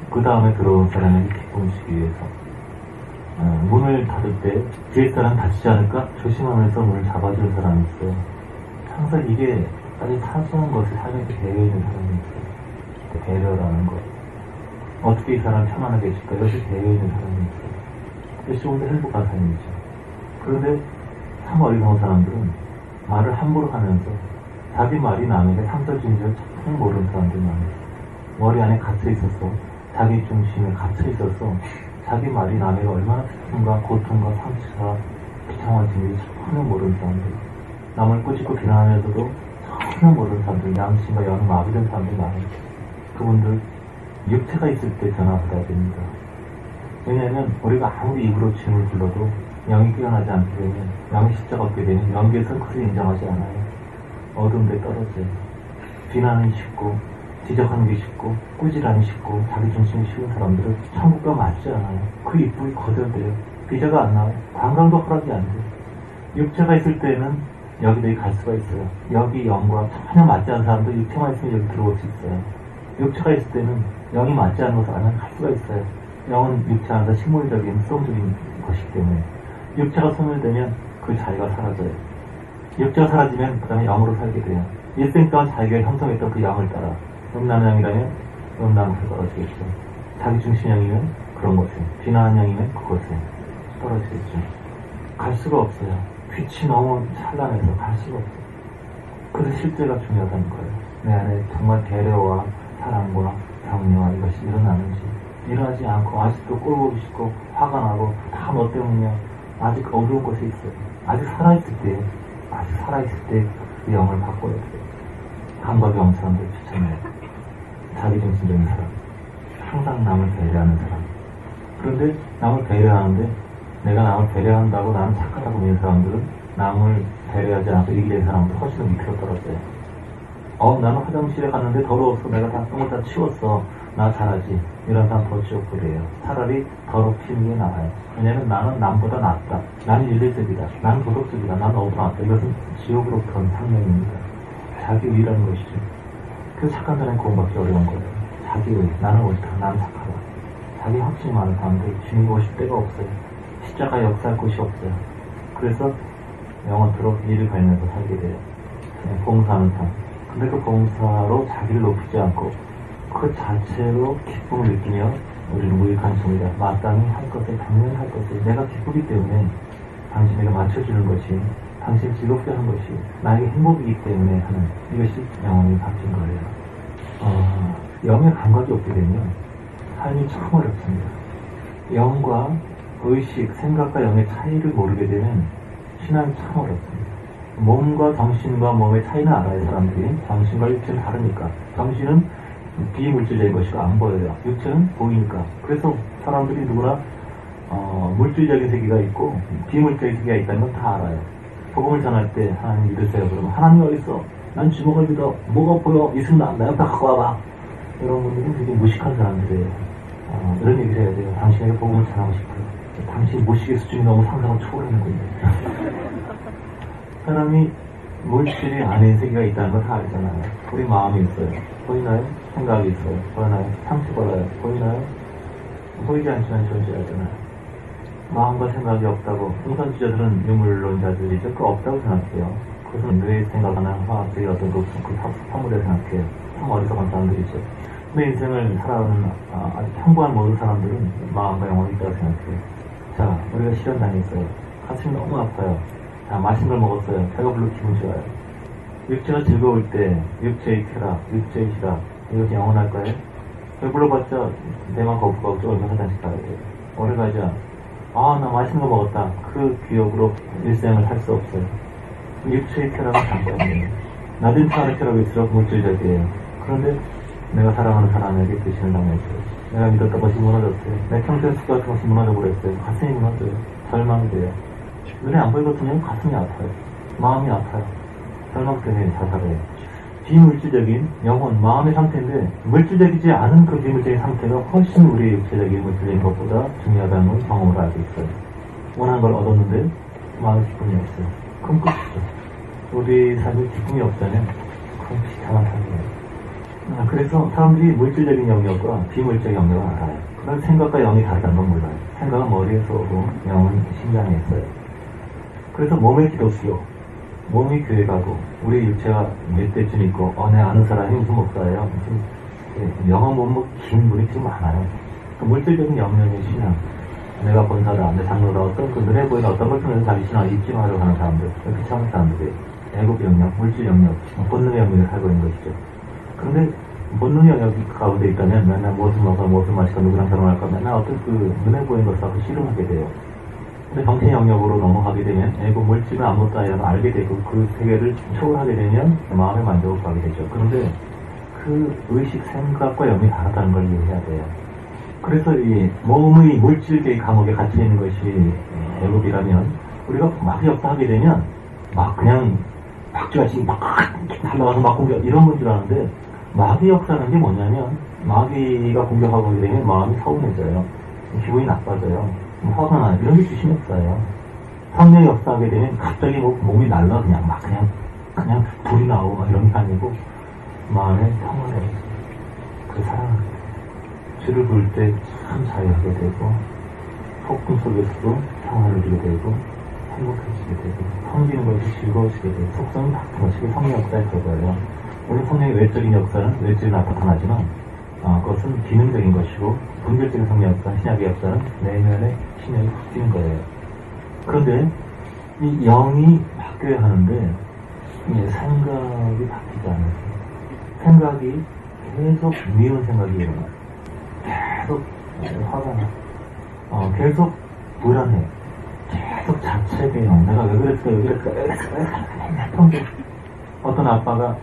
S1: 그 다음에 들어온 사람에게 기쁨을 주기 위해서. 문을 닫을 때 뒤에 사람 다치지 않을까 조심하면서 문을 잡아주는 사람이 있어요. 항상 이게 아주 사소한 것을 삶에 배려해 있는 사람이 있어요. 배려라는 것. 어떻게 이 사람 편안하게 해줄까? 이것을 배려해 있는 사람이 있어요. 그래서 좀 더 행복한 삶이죠. 그런데 참 어리석은 사람들은 말을 함부로 하면서 자기 말이 남에게 상처 주는 줄 전혀 모르는 사람들이 많아요. 머리 안에 갇혀 있었어. 자기 중심에 갇혀 있어서 자기 말이 남에게 얼마나 슬픔과 고통과 상처가 비참한지 전혀 모르는 사람들. 남을 꾸짖고 비난하면서도 전혀 모르는 사람들, 양심과 영이 마비된 사람들이 많아요. 그분들 육체가 있을 때 전화 받아야 됩니다. 왜냐하면 우리가 아무리 입으로 주님을 불러도 영이 깨어나지 않게 되면, 영이 십자가 없게 되면 영계에서는 그를 인정하지 않아요. 어두운 데 떨어져요. 비난은 쉽고 지적하는 게 쉽고 꾸지람이 쉽고 자기 중심이 쉬운 사람들은 천국과 맞지 않아요. 그 입국이 거절돼요. 비자가 안 나와요. 관광도 허락이 안 돼요. 육체가 있을 때는 여기저기 갈 수가 있어요. 여기 영과 전혀 맞지 않는 사람도 육체만 있으면 여기 들어올 수 있어요. 육체가 있을 때는 영이 맞지 않는 것을 알면 갈 수가 있어요. 영은 육체 안에서 식물적인 수동적인 것이기 때문에 육체가 소멸되면 그 자리가 사라져요. 육체가 사라지면 그 다음에 영으로 살게 돼요. 일생 동안 자기가 형성했던 그 영을 따라 음란한 영이라면 음란한 것에 떨어지겠죠. 자기 중심 영이면 그런 것에, 비난한 영이면 그것에 떨어지겠죠. 갈 수가 없어요. 빛이 너무 찬란해서 갈 수가 없어요. 그래서 실제가 중요하다는 거예요. 내 안에 정말 배려와 사랑과 격려와 이것이 일어나는지, 일어나지 않고 아직도 꼴보기 싫고 화가 나고 다 너 때문이야. 아직 어두운 것이 있어요. 아직 살아있을 때 그 영을 바꿔야 돼요. 감각이 없는 사람들 추천해요. 자기중심적인 사람, 항상 남을 배려하는 사람. 그런데 남을 배려하는데 내가 남을 배려한다고 나는 착하다고 믿는 사람들은 남을 배려하지 않고 이기는 사람도 훨씬 더 밑으로 떨어져요. 나는 화장실에 갔는데 더러워서 내가 다 똥을 다 치웠어. 나 잘하지. 이런 사람 더 지옥불이에요. 차라리 더럽히는 게 나아요. 왜냐면 나는 남보다 낫다. 나는 윤리적이다. 나는 도덕적이다. 나는 너보다 낫다. 이것은 지옥으로부터 온 상명입니다. 자기의라는 것이죠. 그 착한 사람이 구원받기 어려운 거예요. 자기의. 나는 옳다. 나는 착하다. 자기 확신이 많은 사람들 주님 오실 데가 없어요. 십자가에 역사할 곳이 없어요. 그래서 영원토록 일을 갈면서 살게 돼요. 봉사하는 삶. 근데 그 봉사로 자기를 높이지 않고 그 자체로 기쁨을 느끼며 우리는 무익한 종이다. 마땅히 할 것을 당연히 할 것을 내가 기쁘기 때문에 당신에게 맞춰주는 것이 당신을 즐겁게 하는 것이 나에게 행복이기 때문에 하는 이것이 영혼이 바뀐 거예요. 영의 감각이 없게 되면 삶이 참 어렵습니다. 영과 의식, 생각과 영의 차이를 모르게 되면 신앙이 참 어렵습니다. 몸과 정신과 몸의 차이는 알아요. 사람들이 정신과 육체는 다르니까. 정신은 비물질적인 것이고 안 보여요. 육체는 보이니까. 그래서 사람들이 누구나 물질적인 세계가 있고 비물질적인 세계가 있다는 건 다 알아요. 복음을 전할 때 하나님 믿으세요. 그러면 하나님 어디 있어? 난 주먹을 믿어. 뭐가 보여? 이 순간 나 옆에 갖고 와봐. 이런 분들은 되게 무식한 사람들이에요. 이런 얘기를 해야 돼요. 당신에게 복음을 전하고 싶어요. 당신 무식의 수준이 너무 상상을 초월하는군요. 사람이 물질이 아닌 세계가 있다는 걸 다 알잖아요. 우리 마음이 있어요. 보이나요? 생각이 있어요. 보이나요? 상처받아요. 보이나요? 보이지 않지만 존재하잖아요. 마음과 생각이 없다고 풍선주자들은 유물론자들이죠. 그 없다고 생각해요. 그것은 뇌의 생각하는 화학적인 어떤 그 사물에 생각해요. 참 어리석은 사람들이죠. 내 인생을 살아가는 아주 평범한 모든 사람들은 마음과 영혼이 있다고 생각해요. 자, 우리가 실현당했어요. 가슴이 너무 아파요. 자, 맛있는 걸 먹었어요. 배가 불러 기분 좋아요. 육체가 즐거울 때 육체의 쾌락, 육체의 희락 이것이 영원할까요? 배불러봤자 내만 거부가고 좀 화장실 가야 돼요. 오래 가자. 나 맛있는 거 먹었다. 그 기억으로 일생을 살 수 없어요. 육체의 쾌락은 잠깐이에요. 낮은 차원의 쾌락일수록 물질적이에요. 그런데 내가 사랑하는 사람에게 배신을 당했어요. 내가 믿었던 것이 무너졌어요. 내 평생 숙였던 것이 무너져버렸어요. 가슴이 무너져요. 절망이 돼요. 눈에 안 보이거든요. 가슴이 아파요. 마음이 아파요. 절망 때문에 자살해요. 비물질적인 영혼, 마음의 상태인데 물질적이지 않은 그 비물질적인 상태가 훨씬 우리의 육체적인 물질적인 것보다 중요하다는 걸 경험으로 알고 있어요. 원하는 걸 얻었는데 마음의 기쁨이 없어요. 그럼 끝이죠. 우리 삶에 기쁨이 없다면 그럼 비참한 삶이에요. 그래서 사람들이 물질적인 영역과 비물질적인 영역을 알아요. 그런 생각과 영이 다르다는 건 몰라요. 생각은 머리에서 오고 영은 심장에 있어요. 그래서 몸의 기독교, 몸이 교회 가고 우리 육체가 몇 대쯤 있고 내 아는 사람이 무슨 목사예요. 무슨 영어 몸 긴 분이 지금 많아요. 그 물질적인 영역의 신앙, 내가 본사다, 내 장로다, 어떤 그 눈에 보이는 어떤 걸 통해서 자기 신앙을 입증하려고 하는 사람들, 귀찮은 사람들이 애국 영역, 물질 영역, 본능의 영역에 살고 있는 것이죠. 그런데 본능의 영역 가운데 있다면 맨날 무엇을 먹어, 무엇을 마실까, 누구랑 결혼할까, 맨날 어떤 그 눈에 보이는 것을 갖고 씨름하게 돼요. 근데 정신 영역으로 넘어가게 되면 애국 물질은 아무것도 아니라는 알게 되고 그 세계를 초월하게 되면 마음의 만족을 가게 되죠. 그런데 그 의식, 생각과 영이 다르다는 걸 이해해야 돼요. 그래서 이 몸의 물질계의 감옥에 갇혀 있는 것이 애국이라면 우리가 막 역사하게 되면 막 그냥 박쥐같이 막 달려가서 막 공격 이런 건 줄 아는데 마귀 역사라는 게 뭐냐면 마귀가 공격하고 오게 되면 마음이 서운해져요. 기분이 나빠져요. 화가 나요. 이런 게 주신 역사예요. 성령이 역사하게 되면 갑자기 몸이 날라 그냥 막 그냥 불이 나오고 막 이런 게 아니고 마음에 평화를 그 사랑을 주를 부를 때 참 자유하게 되고 폭풍 속에서도 평화를 누리게 되고 행복해지게 되고 섬기는 것이 즐거워지게 되고 속성이 바뀐 것이 성령 역사에 들어가요. 물론 성령의 외적인 역사는 외적으로 나타나지만 그것은 기능적인 것이고 본질적인 성령 역사, 신약의 역사는 내면의 신약이 바뀌는 거예요. 그런데 이 영이 바뀌어야 하는데 생각이 바뀌지 않아요. 생각이 계속 미운 생각이 일어나요. 계속 화가 나. 계속 불안해. 계속 자책해요. 내가 왜 그랬을까, 왜 그랬을까. 어떤 아빠가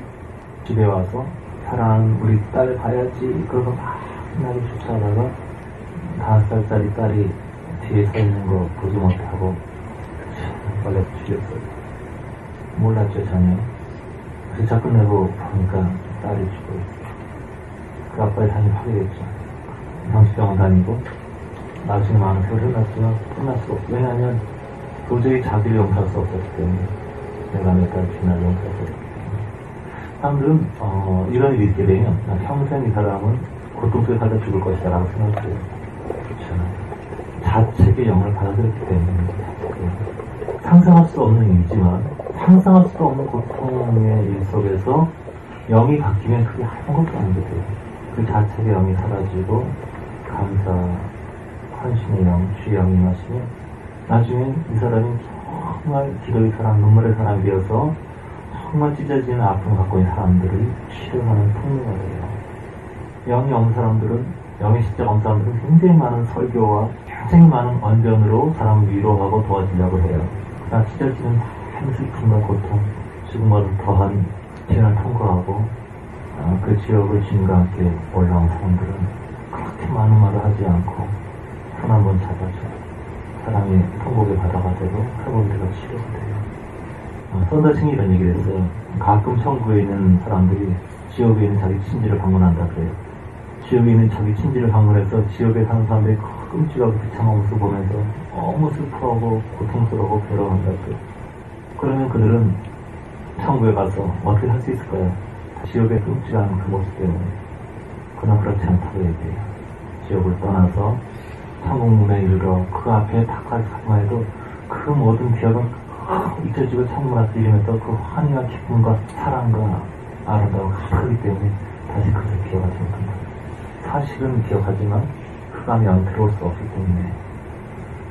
S1: 집에 와서 사랑하는 우리 딸 봐야지. 그러고 막 신나게 쫓아가다가 5살짜리 딸이 뒤에 서 있는 거 보지 못하고 원래 죽였어요. 몰랐죠, 전혀. 주차 끝내고 보니까 딸이 죽어 있어. 그 아빠의 삶이 파괴됐죠. 정신병원 다니고, 나중에 많은 세월이 흘렀지만 끝날 수 없어. 왜냐하면 도저히 자기를 용서할 수 없었기 때문에. 내가 몇 달 지나를 용서할 수 없었기 때문에. 사람들은, 이런 일이 있게 되면, 평생 이 사람은 고통 속에 살다 죽을 것이다 라고 생각해요. 그렇잖아요. 자책의 영을 받아들였기 때문에. 상상할 수 없는 일이지만, 상상할 수 없는 고통의 일 속에서 영이 바뀌면 그게 아무것도 아니게 돼요. 그 자책의 영이 사라지고, 감사, 헌신의 영, 주의 영이 임하시면, 나중에 이 사람이 정말 기도의 사람, 눈물의 사람이 되어서 정말 찢어지는 아픔을 갖고 있는 사람들을 치료하는 통로가 돼요. 영이 없는 사람들은, 영의 실제가 없는 사람들은 굉장히 많은 설교와 굉장히 많은 언변으로 사람을 위로하고 도와주려고 해요. 그러나 찢어지는 슬픔과 고통, 지금보다 더한 시련을 통과하고 그 지역을 주님과 함께 올라온 사람들은 그렇게 많은 말을 하지 않고 손 한 번 잡아줘 사랑의 통곡의 바다가 되고 회복이 되고 치료가 돼요. 썬더싱이 이런 얘기를 했어요. 가끔 천국에 있는 사람들이 지옥에 있는 자기 친지를 방문한다 그래요. 지옥에 있는 자기 친지를 방문해서 지옥에 사는 사람들이 끔찍하고 비참한 모습을 보면서 너무 슬퍼하고 고통스러워 괴로워한다 그래요. 그러면 그들은 천국에 가서 어떻게 할 수 있을까요? 지옥의 끔찍한 그 모습 때문에. 그러나 그렇지 않다고 얘기해요. 지옥을 떠나서 천국 문에 이르러 그 앞에 닭까지 가기만 해도 그 모든 기억은 잊혀지고 천국 앞에 이르면서 그 환희와 기쁨과 사랑과 아름다움을 가득하기 때문에 다시 그것을 기억하지 못한다. 사실은 기억하지만 그 안에 영 들어올 수 없기 때문에.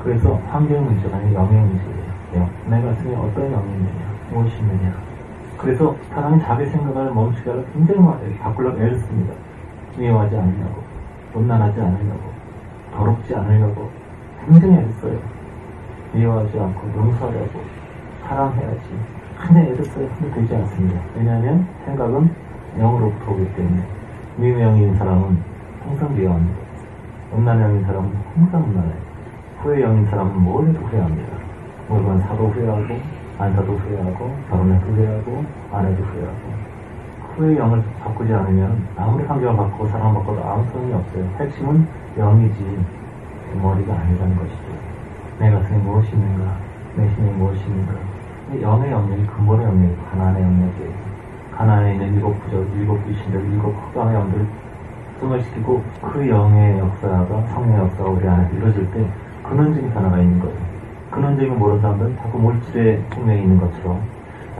S1: 그래서 환경의 문제가 아니라 영의 문제예요. 내 가슴에 어떤 영이 있느냐, 무엇이 있느냐. 그래서 사람이 자기 생각을 멈추게 하려 굉장히 많이 바꾸려고 애를 씁니다. 미워하지 않으려고, 온난하지 않으려고, 더럽지 않으려고 굉장히 애를 써요. 미워하지 않고 용서하려고, 사랑해야지. 근데 애를 써요. 근데 되지 않습니다. 왜냐하면 생각은 영으로부터 오기 때문에. 미움의 영이 있는 사람은 항상 미워합니다. 온난의 영인 사람은 항상 온난해요. 후회의 영인 사람은 뭘 해도 후회합니다. 물건 사도 후회하고, 안 사도 후회하고, 결혼해도 후회하고, 안 해도 후회하고. 후회의 영을 바꾸지 않으면 아무리 환경을 바꾸고 사랑을 바꿔도 아무 소용이 없어요. 핵심은 영이지 머리가 아니라는 것이죠. 내 가슴에 무엇이 있는가, 내 심에 무엇이 있는가. 영의 영역이 근본의 영역이 가난의 영역이에요. 가난에 있는 일곱 부적, 일곱 귀신들, 일곱 흑암의 영들을 승화시키고 그 영의 역사가 성령의 역사가 우리 안에서 이루어질 때 근원적인 변화가 있는 거예요. 근원적인 모르는 사람들은 자꾸 물질의 생명이 있는 것처럼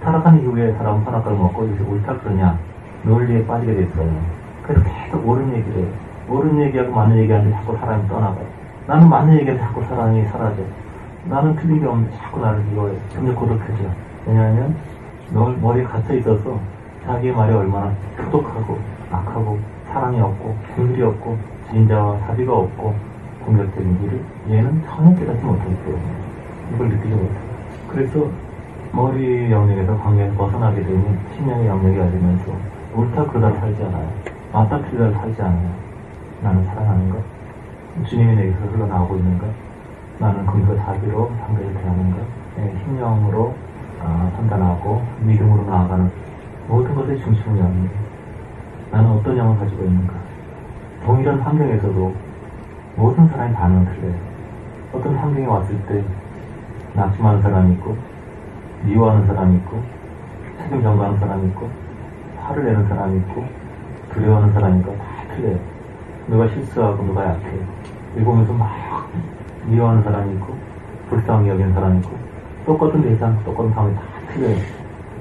S1: 타락한 이후에 사람은 선악과를 먹고 이제 옳다 그러냐 논리에 빠지게 됐어요. 그래서 계속 옳은 얘기를 해요. 옳은 얘기하고 맞는 얘기하는데 자꾸 사람이 떠나가요. 나는 맞는 얘기하는데 자꾸 사람이 사라져. 나는 틀린 게 없는데 자꾸 나를 미워해. 점점 고독해져. 왜냐하면 머리에 갇혀 있어서 자기의 말이 얼마나 표독하고 악하고 사랑이 없고 긍휼이 없고 진자와 사비가 없고 공격적인 일을 얘는 전혀 깨닫지 못하기 때문에 이걸 느끼지 못해요. 그래서 머리 영역에서 관계에서 벗어나게 되면 심령의 영역이 알리면서 옳다 그러다 살지 않아요. 맞다 틀리다 살지 않아요. 나는 사랑하는가? 주님이 내게서 흘러나오고 있는가? 나는 긍휼과 사비로 상대를 대하는가? 심령으로 판단하고 믿음으로 나아가는 모든 것의 중심을 영입니다. 나는 어떤 영을 가지고 있는가? 동일한 환경에서도 모든 사람의 반응은 틀려요. 어떤 환경에 왔을 때 낙심하는 사람이 있고 미워하는 사람이 있고 책임 전가하는 사람이 있고 화를 내는 사람이 있고 두려워하는 사람이 있고 다 틀려요. 누가 실수하고 누가 약해요. 읽으면서 막 미워하는 사람이 있고 불쌍하게 여기는 사람이 있고 똑같은 대상, 똑같은 상황이 다 틀려요.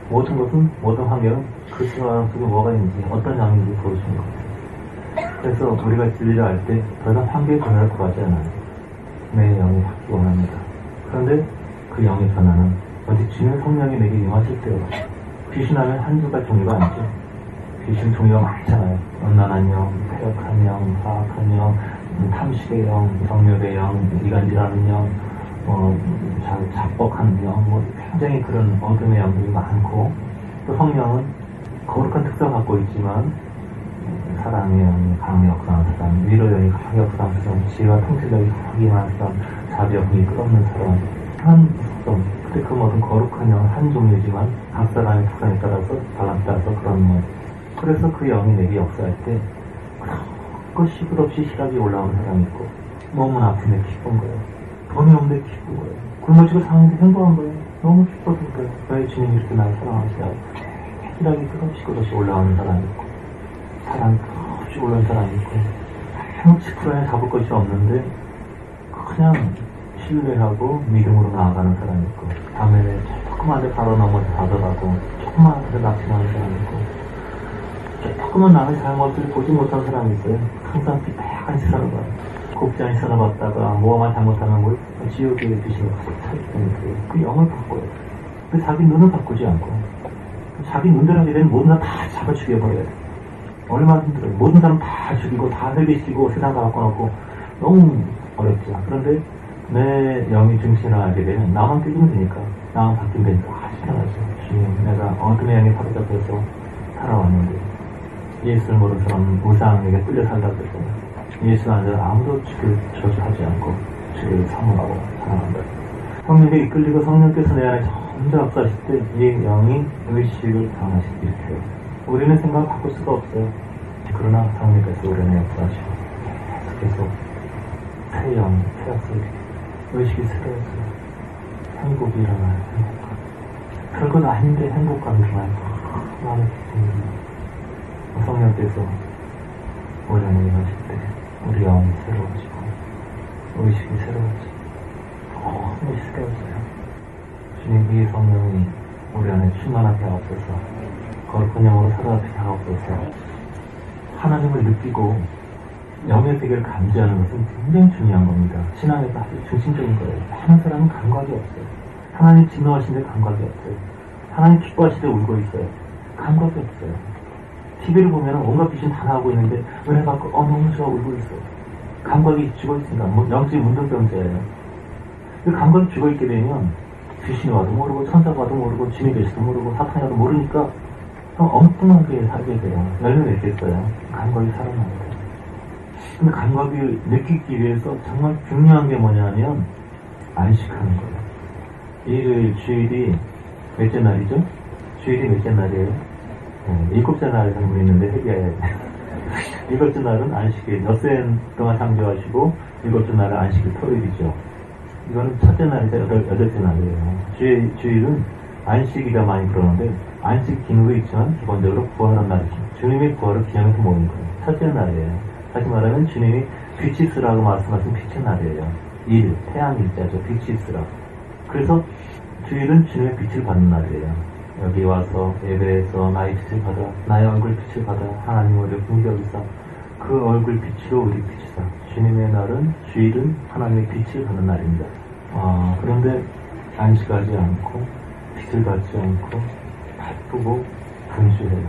S1: 모든 것은, 모든 환경은 그 상황 속에 뭐가 있는지 어떤 양인지 보여주는 것 같아요. 그래서 우리가 진리를 알 때 더 이상 환경의 변화를 구하지 않아요. 내 영이 바뀌기 원합니다. 그런데 그 영의 변화는 어디 주님의 성령이 내게 임하실 때요. 귀신하면 한두 가지 종류가 아니죠. 귀신 종류가 많잖아요. 음란한 영, 폐역한 영, 사악한 영, 탐식의 영, 정욕의 영, 이간질하는 영, 자뻑하는 영, 굉장히 그런 어둠의 영들이 많고, 또 성령은 거룩한 특성을 갖고 있지만 사랑의 영이 강하게 역사하는 사람, 위로의 영이 강하게 역사하는 사람, 지혜와 통찰력이 강하게 임하는 사람, 자비와 공이 끝없는 사람, 한 없어. 근데 그 모든 거룩한 영은 한 종류지만 각 사람의 특성에 따라서 달라서 그런 것. 그래서 그 영이 내게 역사할 때 그렇게 끝없이 시각이 올라오는 사람이 있고 몸은 아픈데 기쁜 거예요. 돈이 없는데 기쁜 거예요. 굶어지고 사는데 행복한 거예요. 너무 기뻐서 그래요. 왜 주님이 이렇게 나를 사랑하시냐고. 시각이 끝없이 올라오는 사람이 있고 사랑이 끝없이 올라오는 사람이 있고 한치 풀안에 잡을 것이 없는데 그냥 신뢰하고 믿음으로 나아가는 사람이 있고 밤에 조그만 데 바로 넘어서 가더라도 조그만 데 납치하는 사람이 있고 조그만 남의 잘못을 보지 못한 사람이 있어요. 항상 삐딱한 시선을 봐요. 곱지 않은 시선을 봤다가 뭐만 잘못하면 뭘 지옥에 드시는 차기 때문에 그 영을 바꿔요. 그 자기 눈을 바꾸지 않고 자기 눈대로 하게 되면 모든 사람 다 잡아 죽여버려요. 얼마나 힘들어요. 모든 사람 다 죽이고 다 회개시키고 세상 다 바꿔놓고 너무 어렵죠. 그런데 내 영이 중심을 하게 되면 나만 깨지면 되니까 나만 바뀌면 되니까 아주 편하죠. 주님, 내가 어둠의 영에 사로잡혀서 살아왔는데 예수를 모르는 사람 우상에게 끌려 살다 그랬잖아요. 예수 안에서 아무도 주를 저주하지 않고 주를 사모하고 사랑한다. 성령에 이끌리고 성령께서 내 안에 혼자 역사하실 때 이 영이 의식을 강화시키게 돼요. 우리는 생각을 바꿀 수가 없어요. 그러나 성령께서 우리 안에 역사하시고 계속 새 영, 새 약속, 의식이 새로워져요. 행복이 일어나요. 행복감. 별건 아닌데 행복감이 일어나요. 마음에 기쁨이. 성령께서 우리 안에 임하실 때 우리 영이 새로워지고 의식이 새로워지고 너무 새로워져요. 주님, 이 성령이 우리 안에 충만하게 하옵소서. 거룩한 영으로 사로잡히게 하옵소서. 하나님을 느끼고 영의 세계를 감지하는 것은 굉장히 중요한 겁니다. 신앙에서 아주 중심적인 거예요. 많은 사람은 감각이 없어요. 하나님 진노하시는데 감각이 없어요. 하나님 기뻐하시는데 울고 있어요. 감각이 없어요. TV를 보면 온갖 귀신 다 나오고 있는데 은혜 받고 너무 좋아 울고 있어요. 감각이 죽어 있습니다. 영적인 문둥병자예요. 그 감각이 죽어 있게 되면 귀신이 와도 모르고 천사가 와도 모르고 주님이 계시도 모르고 사탄이 와도 모르니까 엉뚱하게 살게 돼요. 열매 맺겠어요. 감각이 살아나야 돼요. 근데 감각을 느끼기 위해서 정말 중요한 게 뭐냐면 안식하는 거예요. 일요일, 주일이 몇째 날이죠? 주일이 몇째 날이에요? 네, 7째 날에 한분 있는데 회개해야 돼. 7째 날은 안식일, 엿새 동안 창조하시고 7째 날은 안식일 토요일이죠. 이거는 첫째 날이죠. 여덟째 날이에요. 주일은 안식이가 많이 그러는데 안식 기능도 있지만 기본적으로 부활한 날이죠. 주님의 부활을 기념해서 모이는 거예요. 첫째 날이에요. 다시 말하면 주님이 빛이 있으라고 말씀하신 빛의 날이에요. 태양 일자죠. 빛이 있으라. 그래서 주일은 주님의 빛을 받는 날이에요. 여기 와서 예배에서 나의 빛을 받아, 나의 얼굴 빛을 받아 하나님 우리를 긍휼히 여기사 그 얼굴 빛으로 우리 비추사. 주님의 날은 주일은 하나님의 빛을 받는 날입니다. 그런데 안식하지 않고 빛을 받지 않고 바쁘고 분주해요.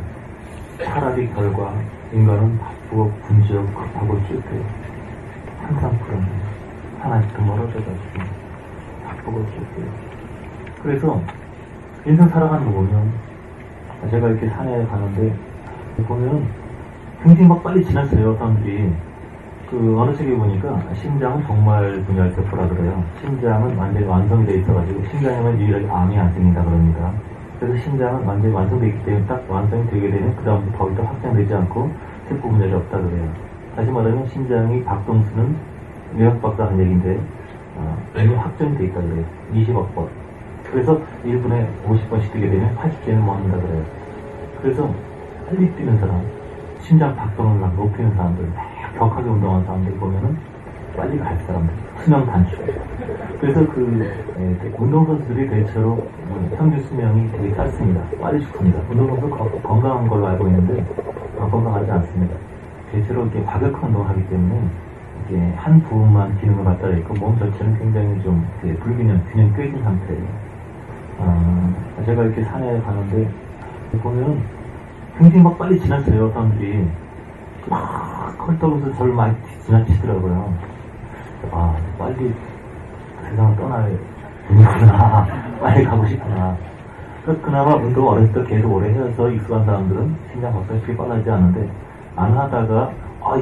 S1: 차라리 결과 인간은 바쁘고 분주하고 급하고 쭈해요. 항상 그럽니다. 하나님께 멀어져가지고 바쁘고 쭈해요. 그래서 인생 살아가는 거 보면 제가 이렇게 산에 가는데 보면 굉장히 막 빨리 지났어요. 사람들이 어느 책에 보니까 심장은 동말 분열세포라 그래요. 심장은 완전히 완성이 돼 있어가지고 심장에만 유일하게 암이 안 생긴다 그럽니다. 그래서 심장은 완전히 완성되어 있기 때문에 딱 완성이 되게 되면 그 다음부터 거기서 확장되지 않고 세포 분열이 없다 그래요. 다시 말하면 심장이 박동수는 의학박사 한 얘기인데 이미 확정이 돼 있다 그래요. 20억 번. 그래서 1분에 50번씩 뛰게 되면 80개는 먹는다 그래요. 그래서 빨리 뛰는 사람, 심장 박동을 높이는 사람들, 격하게 운동하는 사람들 보면은 빨리 갈 사람들, 수명 단축. 그래서 운동선수들이 대체로 평균 수명이 되게 짧습니다. 빨리 죽습니다. 운동선수 건강한 걸로 알고 있는데 건강하지 않습니다. 대체로 이렇게 과격한 운동을 하기 때문에 이게 한 부분만 기능을 갖다 있고 몸 자체는 굉장히 좀 균형 깨진 상태예요. 제가 이렇게 산에 가는데 보면 굉장히 막 빨리 지났어요. 사람들이 막 헐떡으면서 저를 많이 지나치더라고요. 빨리 세상을 떠날 분이구나. 빨리 가고 싶구나. 그나마 운동 어렸을 때 계속 오래 해서 익숙한 사람들은 심장 박동이 그렇게 빨라지지 않는데 안 하다가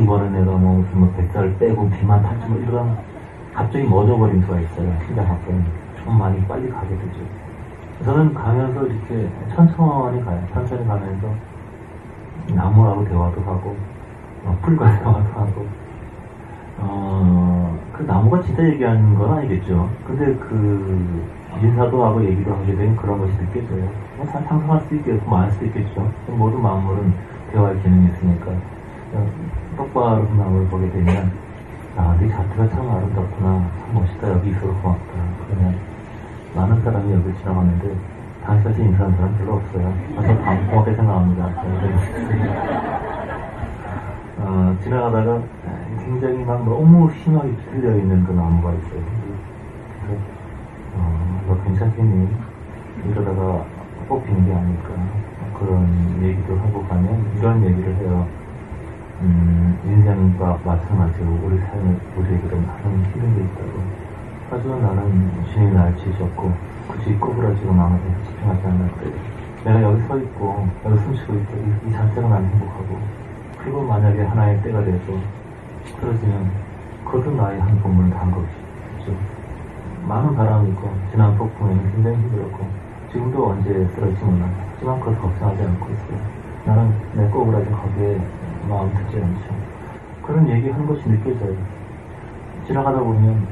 S1: 이번에 내가 무슨 뱃살 빼고 비만 탈지 이러다 갑자기 멎어버린 수가 있어요. 심장 박동이. 많이 빨리 가게 되죠. 저는 가면서 이렇게 천천히 가요. 천천히 가면서 나무하고 대화도 하고 풀과 대화도 하고 그 나무가 진짜 얘기하는 건 아니겠죠. 근데 그 인사도 하고 얘기도 하게 되면 그런 것이 느껴져요. 상상할 수도 있겠고 많을 수도 있겠죠. 모든 만물은 대화의 기능이 있으니까 똑바로 나무를 보게 되면 네 자태가 참 아름답구나, 참 멋있다, 여기 있어서 고맙다. 그러면 많은 사람이 여기 지나갔는데 당시까지 인사하는 사람 별로 없어요. 저 고맙게 생각합니다. 지나가다가 굉장히 막 너무 심하게 비틀려 있는 그 나무가 있어요. 그래서 너 괜찮겠니? 이러다가 뽑히는 게 아닐까, 그런 얘기도 하고 가면 이런 얘기를 해요. 인생과 마찬가지로 우리 삶에 우리에게도 많은 힘든 게 있다고. 하지만 나는 주님이 날 지으셨고 굳이 꼬부라지고 나머지 집중하지 않을 때 내가 여기 서 있고 여기 숨쉬고 있고 이 자체가 나는 행복하고, 그리고 만약에 하나의 때가 돼서 쓰러지면 그것도 나의 한 부분을 단 것이죠. 많은 바람이 있고 지난 폭풍에는 굉장히 힘들었고 지금도 언제 쓰러질지 몰라. 하지만 그걸 걱정하지 않고 있어요. 나는 내 꼬부라진 거기에 마음 듣지 않죠. 그런 얘기하는 것이 느껴져요. 지나가다 보면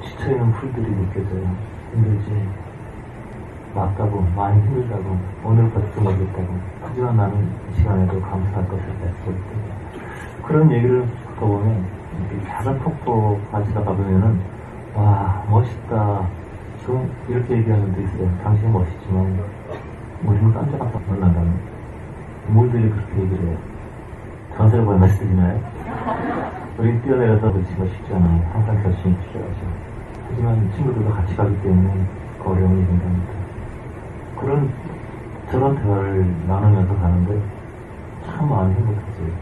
S1: 지쳐있는 풀들이 느껴져요. 힘들지, 맞다고, 많이 힘들다고, 오늘 벌써 모르겠다고. 하지만 나는 이 시간에도 감사할 것을 냈을 때 그런 얘기를 듣다 보면 작은 폭포 가지다가 보면은 와 멋있다, 좀 이렇게 얘기하는 분도 있어요. 당신이 멋있지만 우리는 깜짝깜짝 놀란다는, 물들이 그렇게 얘기를 해요. 전설의 벌 메시지나요? 우리 뛰어내려서 그치가 쉽지 않아요. 항상 결심이 필요하죠. 하지만 친구들과 같이 가기 때문에 어려움이 생깁니다. 저런 대화를 나누면서 가는데 참 마음이 행복해져요.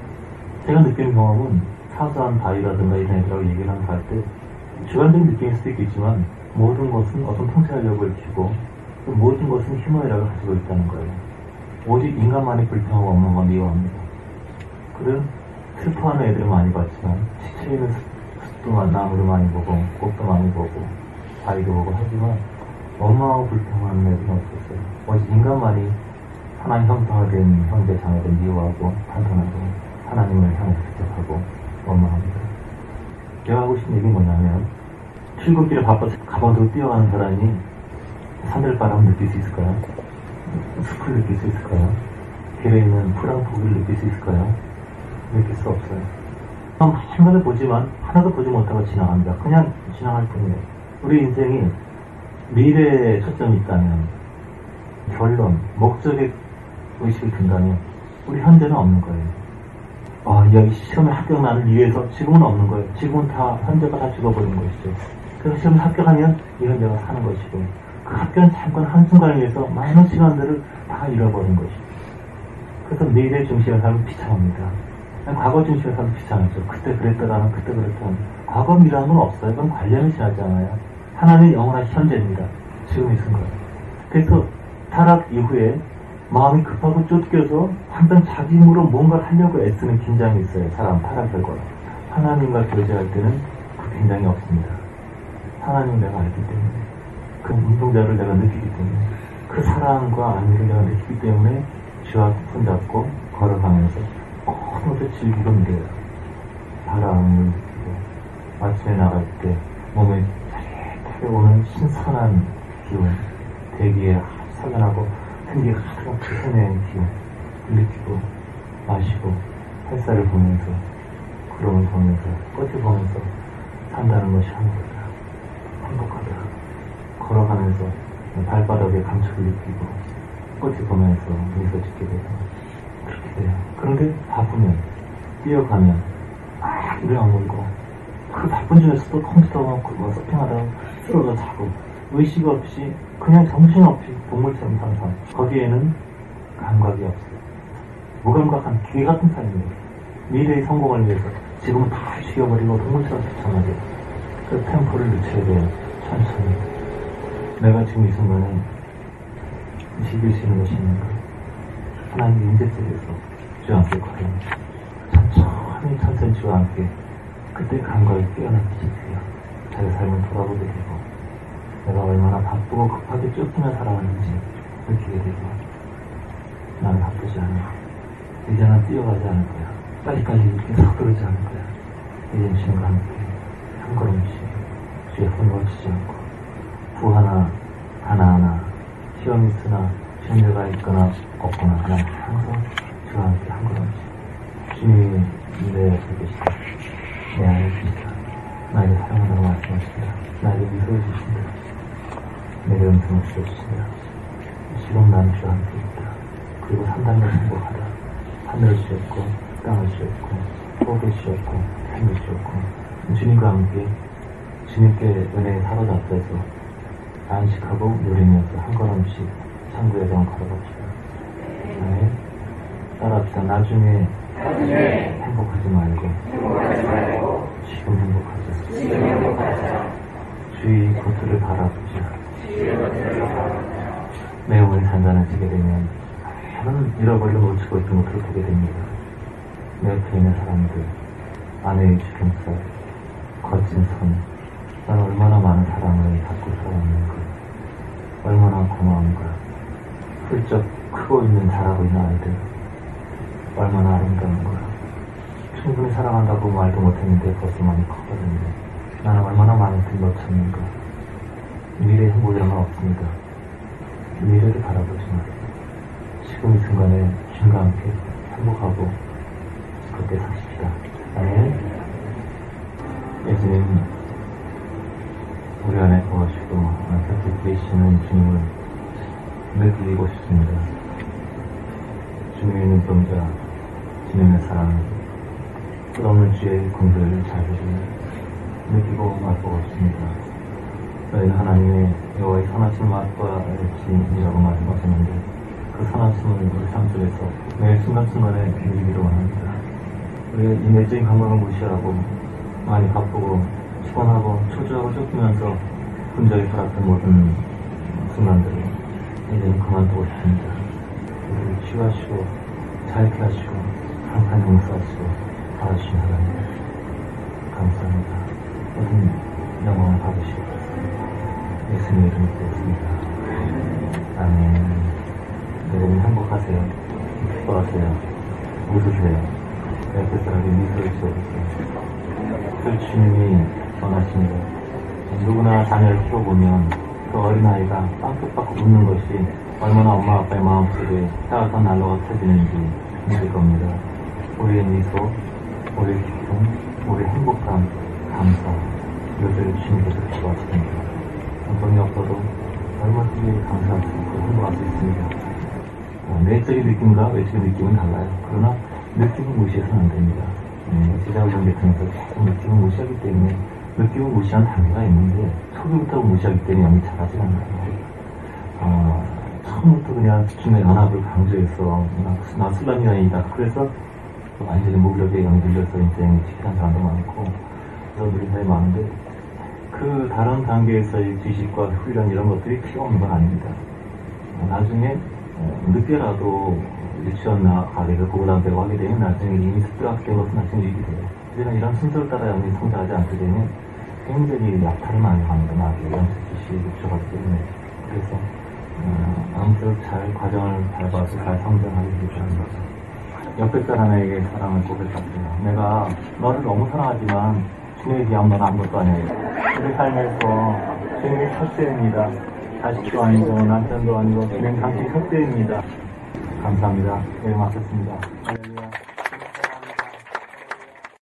S1: 제가 느끼는 경험은 사소한 바위라든가 이런 애들하고 얘기를 하면서 갈 때 주관적인 느낌일 수도 있겠지만 모든 것은 어떤 통찰력을 주고 모든 것은 희망이라고 가지고 있다는 거예요. 오직 인간만이 불평하고 원망과 미워합니다. 그런 슬퍼하는 애들을 많이 봤지만 지쳐있는 숲도 나무를 많이 보고 꽃도 많이 보고 바위도 보고 하지만 원망하고 불평하는 애들은 없었어요. 오직 인간만이 하나님 형상화된 형제 자매를 미워하고 판단하고 하나님을 향해서 부탁하고 원망합니다. 제가 하고 싶은 얘기는 뭐냐면 출근길에 바빠서 가방도 뛰어가는 사람이 산들바람을 느낄 수 있을까요? 숲을 느낄 수 있을까요? 길에 있는 푸른 포기를 느낄 수 있을까요? 느낄 수 없어요. 한가득 보지만 하나도 보지 못하고 지나갑니다. 그냥 지나갈 뿐이에요. 우리 인생이 미래에 초점이 있다면, 결론, 목적의 의식이 든다면 우리 현재는 없는 거예요. 여기 시험에 합격하는 위해서 지금은 없는 거예요. 지금은 다 현재가 다 죽어버린 것이죠. 그래서 시험에 합격하면 이 현재가 사는 것이고, 그 합격은 잠깐 한순간을 위해서 많은 시간들을 다 잃어버린 것이죠. 그래서 미래 중심의 삶은 비참합니다. 과거 중심의 삶은 비참하죠. 그때 그랬더라면 그때 그랬더라면. 과거 미래는 건 없어요. 그건 관련이 지나지 않아요. 하나님은 영원한 현재입니다. 지금 있은 거예요. 그래서 타락 이후에 마음이 급하고 쫓겨서 항상 자기 힘으로 뭔가를 하려고 애쓰는 긴장이 있어요. 사람 타락 결과. 하나님과 교제할 때는 그 긴장이 없습니다. 하나님을 내가 알기 때문에, 그 운동자를 내가 느끼기 때문에, 그 사랑과 안위를 내가 느끼기 때문에 주와 손잡고 걸어가면서 모든 것을 즐기고 누려요. 바람을 느끼고 아침에 나갈 때 몸에 차례차례 오는 신선한 기운, 대기에 살아나고 생기가 가득한 그 생명의 기운 느끼고 마시고 햇살을 보면서 구름을 보면서 꽃을 보면서 산다는 것이 행복하다. 행복하다. 걸어가면서 발바닥에 감촉을 느끼고 꽃을 보면서 미소 짓게 되고 그렇게 돼요. 그런데 바쁘면, 뛰어가면 일을 안 걸고, 그 바쁜 중에서도 컴퓨터만 서핑하다가 쓰러져 자고 의식 없이 그냥 정신없이 동물처럼 사는 삶. 거기에는 감각이 없어요. 무감각한 기계 같은 삶이에요. 미래의 성공을 위해서 지금은 다 죽여버리고 동물처럼 집착하게. 그 템포를 늦춰야 돼요. 천천히. 내가 지금 이 순간에 즐길 수 있는 것이 있는가? 하나님 인재 속에서 주와 함께 걸으면 천천히 주와 함께 그때 감각이 깨어나기 시작해요. 자기 삶을 돌아보게 되고 내가 얼마나 바쁘고 급하게 쫓기며 살아왔는지 느끼게 되고, 나는 바쁘지 않아. 이제는 뛰어가지 않을 거야. 빨리빨리 계속 그러지 않을 거야. 이젠 주님과 함께 한 걸음씩 주의 손을 놓치지 않고, 부 하나하나 시험이 있으나 현재가 있거나 없거나 그냥 항상 주와 함께 한 걸음씩 주님이 내 옆에 계시다. 내 안에 계시다. 나에게 사랑한다고 말씀하십니다. 나에게 미소해 주신다. 내게 음성을 주셔주신다. 지금 나는 주와 함께 있다. 그리고 산단을 행복하다. 하늘을 주셨고 땅을 주셨고 꽃을 주셨고 삶을 주셨고, 주님과 함께 주님께 은혜에 사로잡혀서 안식하고 누리면서 한 걸음씩 창구의 정 걸어갑시다. 아멘. 따라합시다. 나중에 행복하지 말고 지금 행복하자. 주의 겉을 바라보자. 매우 단단해지게 되면 다른 잃어버리고 놓치고 있던 것을 보게 됩니다. 내 옆에 있는 사람들, 아내의 주경살, 거친 손, 난 얼마나 많은 사랑을 받고 살아왔는가, 얼마나 고마운가, 훌쩍 크고 있는 자라고 있는 아이들, 얼마나 아름다운가. 충분히 사랑한다고 말도 못했는데 벌써 많이 커버렸네. 나는 얼마나 많은 들 놓쳤는가. 미래의 행복이란 건 없습니다. 미래를 바라보지만 지금 이 순간에 주님과 함께 행복하고 그때 사십시다. 아멘. 예수님 우리 안에 거하시고 곁에 계시는 주님을 느끼고 싶습니다. 주님의 눈동자, 주님의 사랑, 끝없는 주의 공들을 자비를 느끼고 맛보고 싶습니다. 너희는 하나님의 여호와의 선하신 맛과 알지이라고 말씀하셨는데, 그 선하심을 우리 삶 속에서 매일 순간순간에 누리기를 원합니다. 우리의 이 내적인 감각을 무시하고 많이 바쁘고 피곤하고 초조하고 쫓기면서 분적이 살았던 모든 순간들을 이제는 그만두고 싶습니다. 우리를 치유하시고 자유케 하시고 항상 용서하시고 받아주신 하나님 감사합니다. 모든 영광을 받으시옵소서. 예수님의 이름으로 기도했습니다. 아멘. 여러분 행복하세요. 기뻐하세요. 웃으세요. 옆에 사람이 미소를 지어주세요. 그 주님이 원하십니다. 누구나 자녀를 키워보면 그 어린아이가 빵긋빵긋 웃는 것이 얼마나 엄마 아빠의 마음속에 따뜻한 난로가 켜지는지 느낄 겁니다. 우리의 미소, 우리의 기쁨, 우리의 행복감, 감사, 이것을 주님께서 기뻐하십니다. 돈이 없어도 얼마든지 감사할 수 있고 행복할 수 있습니다. 내적인 느낌과 외적인 느낌은 달라요. 그러나 느낌을 무시해서는 안 됩니다. 제자훈련 계통에서 계속 느낌을 무시하기 때문에 느낌을 무시한 단계가 있는데 초기부터 무시하기 때문에 영이 잘하지 않아요. 처음부터 그냥 주님의 연합을 강조해서 나 슬라미아인이다. 그래서 완전히 무력에 영이 들려서 인생이 지키는 사람도 많고 그래서 누린 사람이 많은데, 그 다른 단계에서의 지식과 훈련 이런 것들이 필요 없는 건 아닙니다. 나중에 늦게라도 유치원이나 가게를 고등학교를 하게 되면 나중에 이미 습득하게 된 것은 나중에 유익이 돼요. 하지만 이런 순서를 따라 영이 성장하지 않게 되면 굉장히 약탈을 많이 합니다. 나중에 영적 지식이 부족하기 때문에. 그래서 아무쪼록 잘 과정을 밟아서 잘 성장하기 바랍니다. 옆에 사람에게 사랑을 고백합니다. 내가 너를 너무 사랑하지만 주님에 비하면 너는 아무것도 아니에요. 우리 삶에서 주님이 첫째입니다. 자식도 아니고 남편도 아니고 주님 당신 첫째입니다. 감사합니다. 네, 마쳤습니다.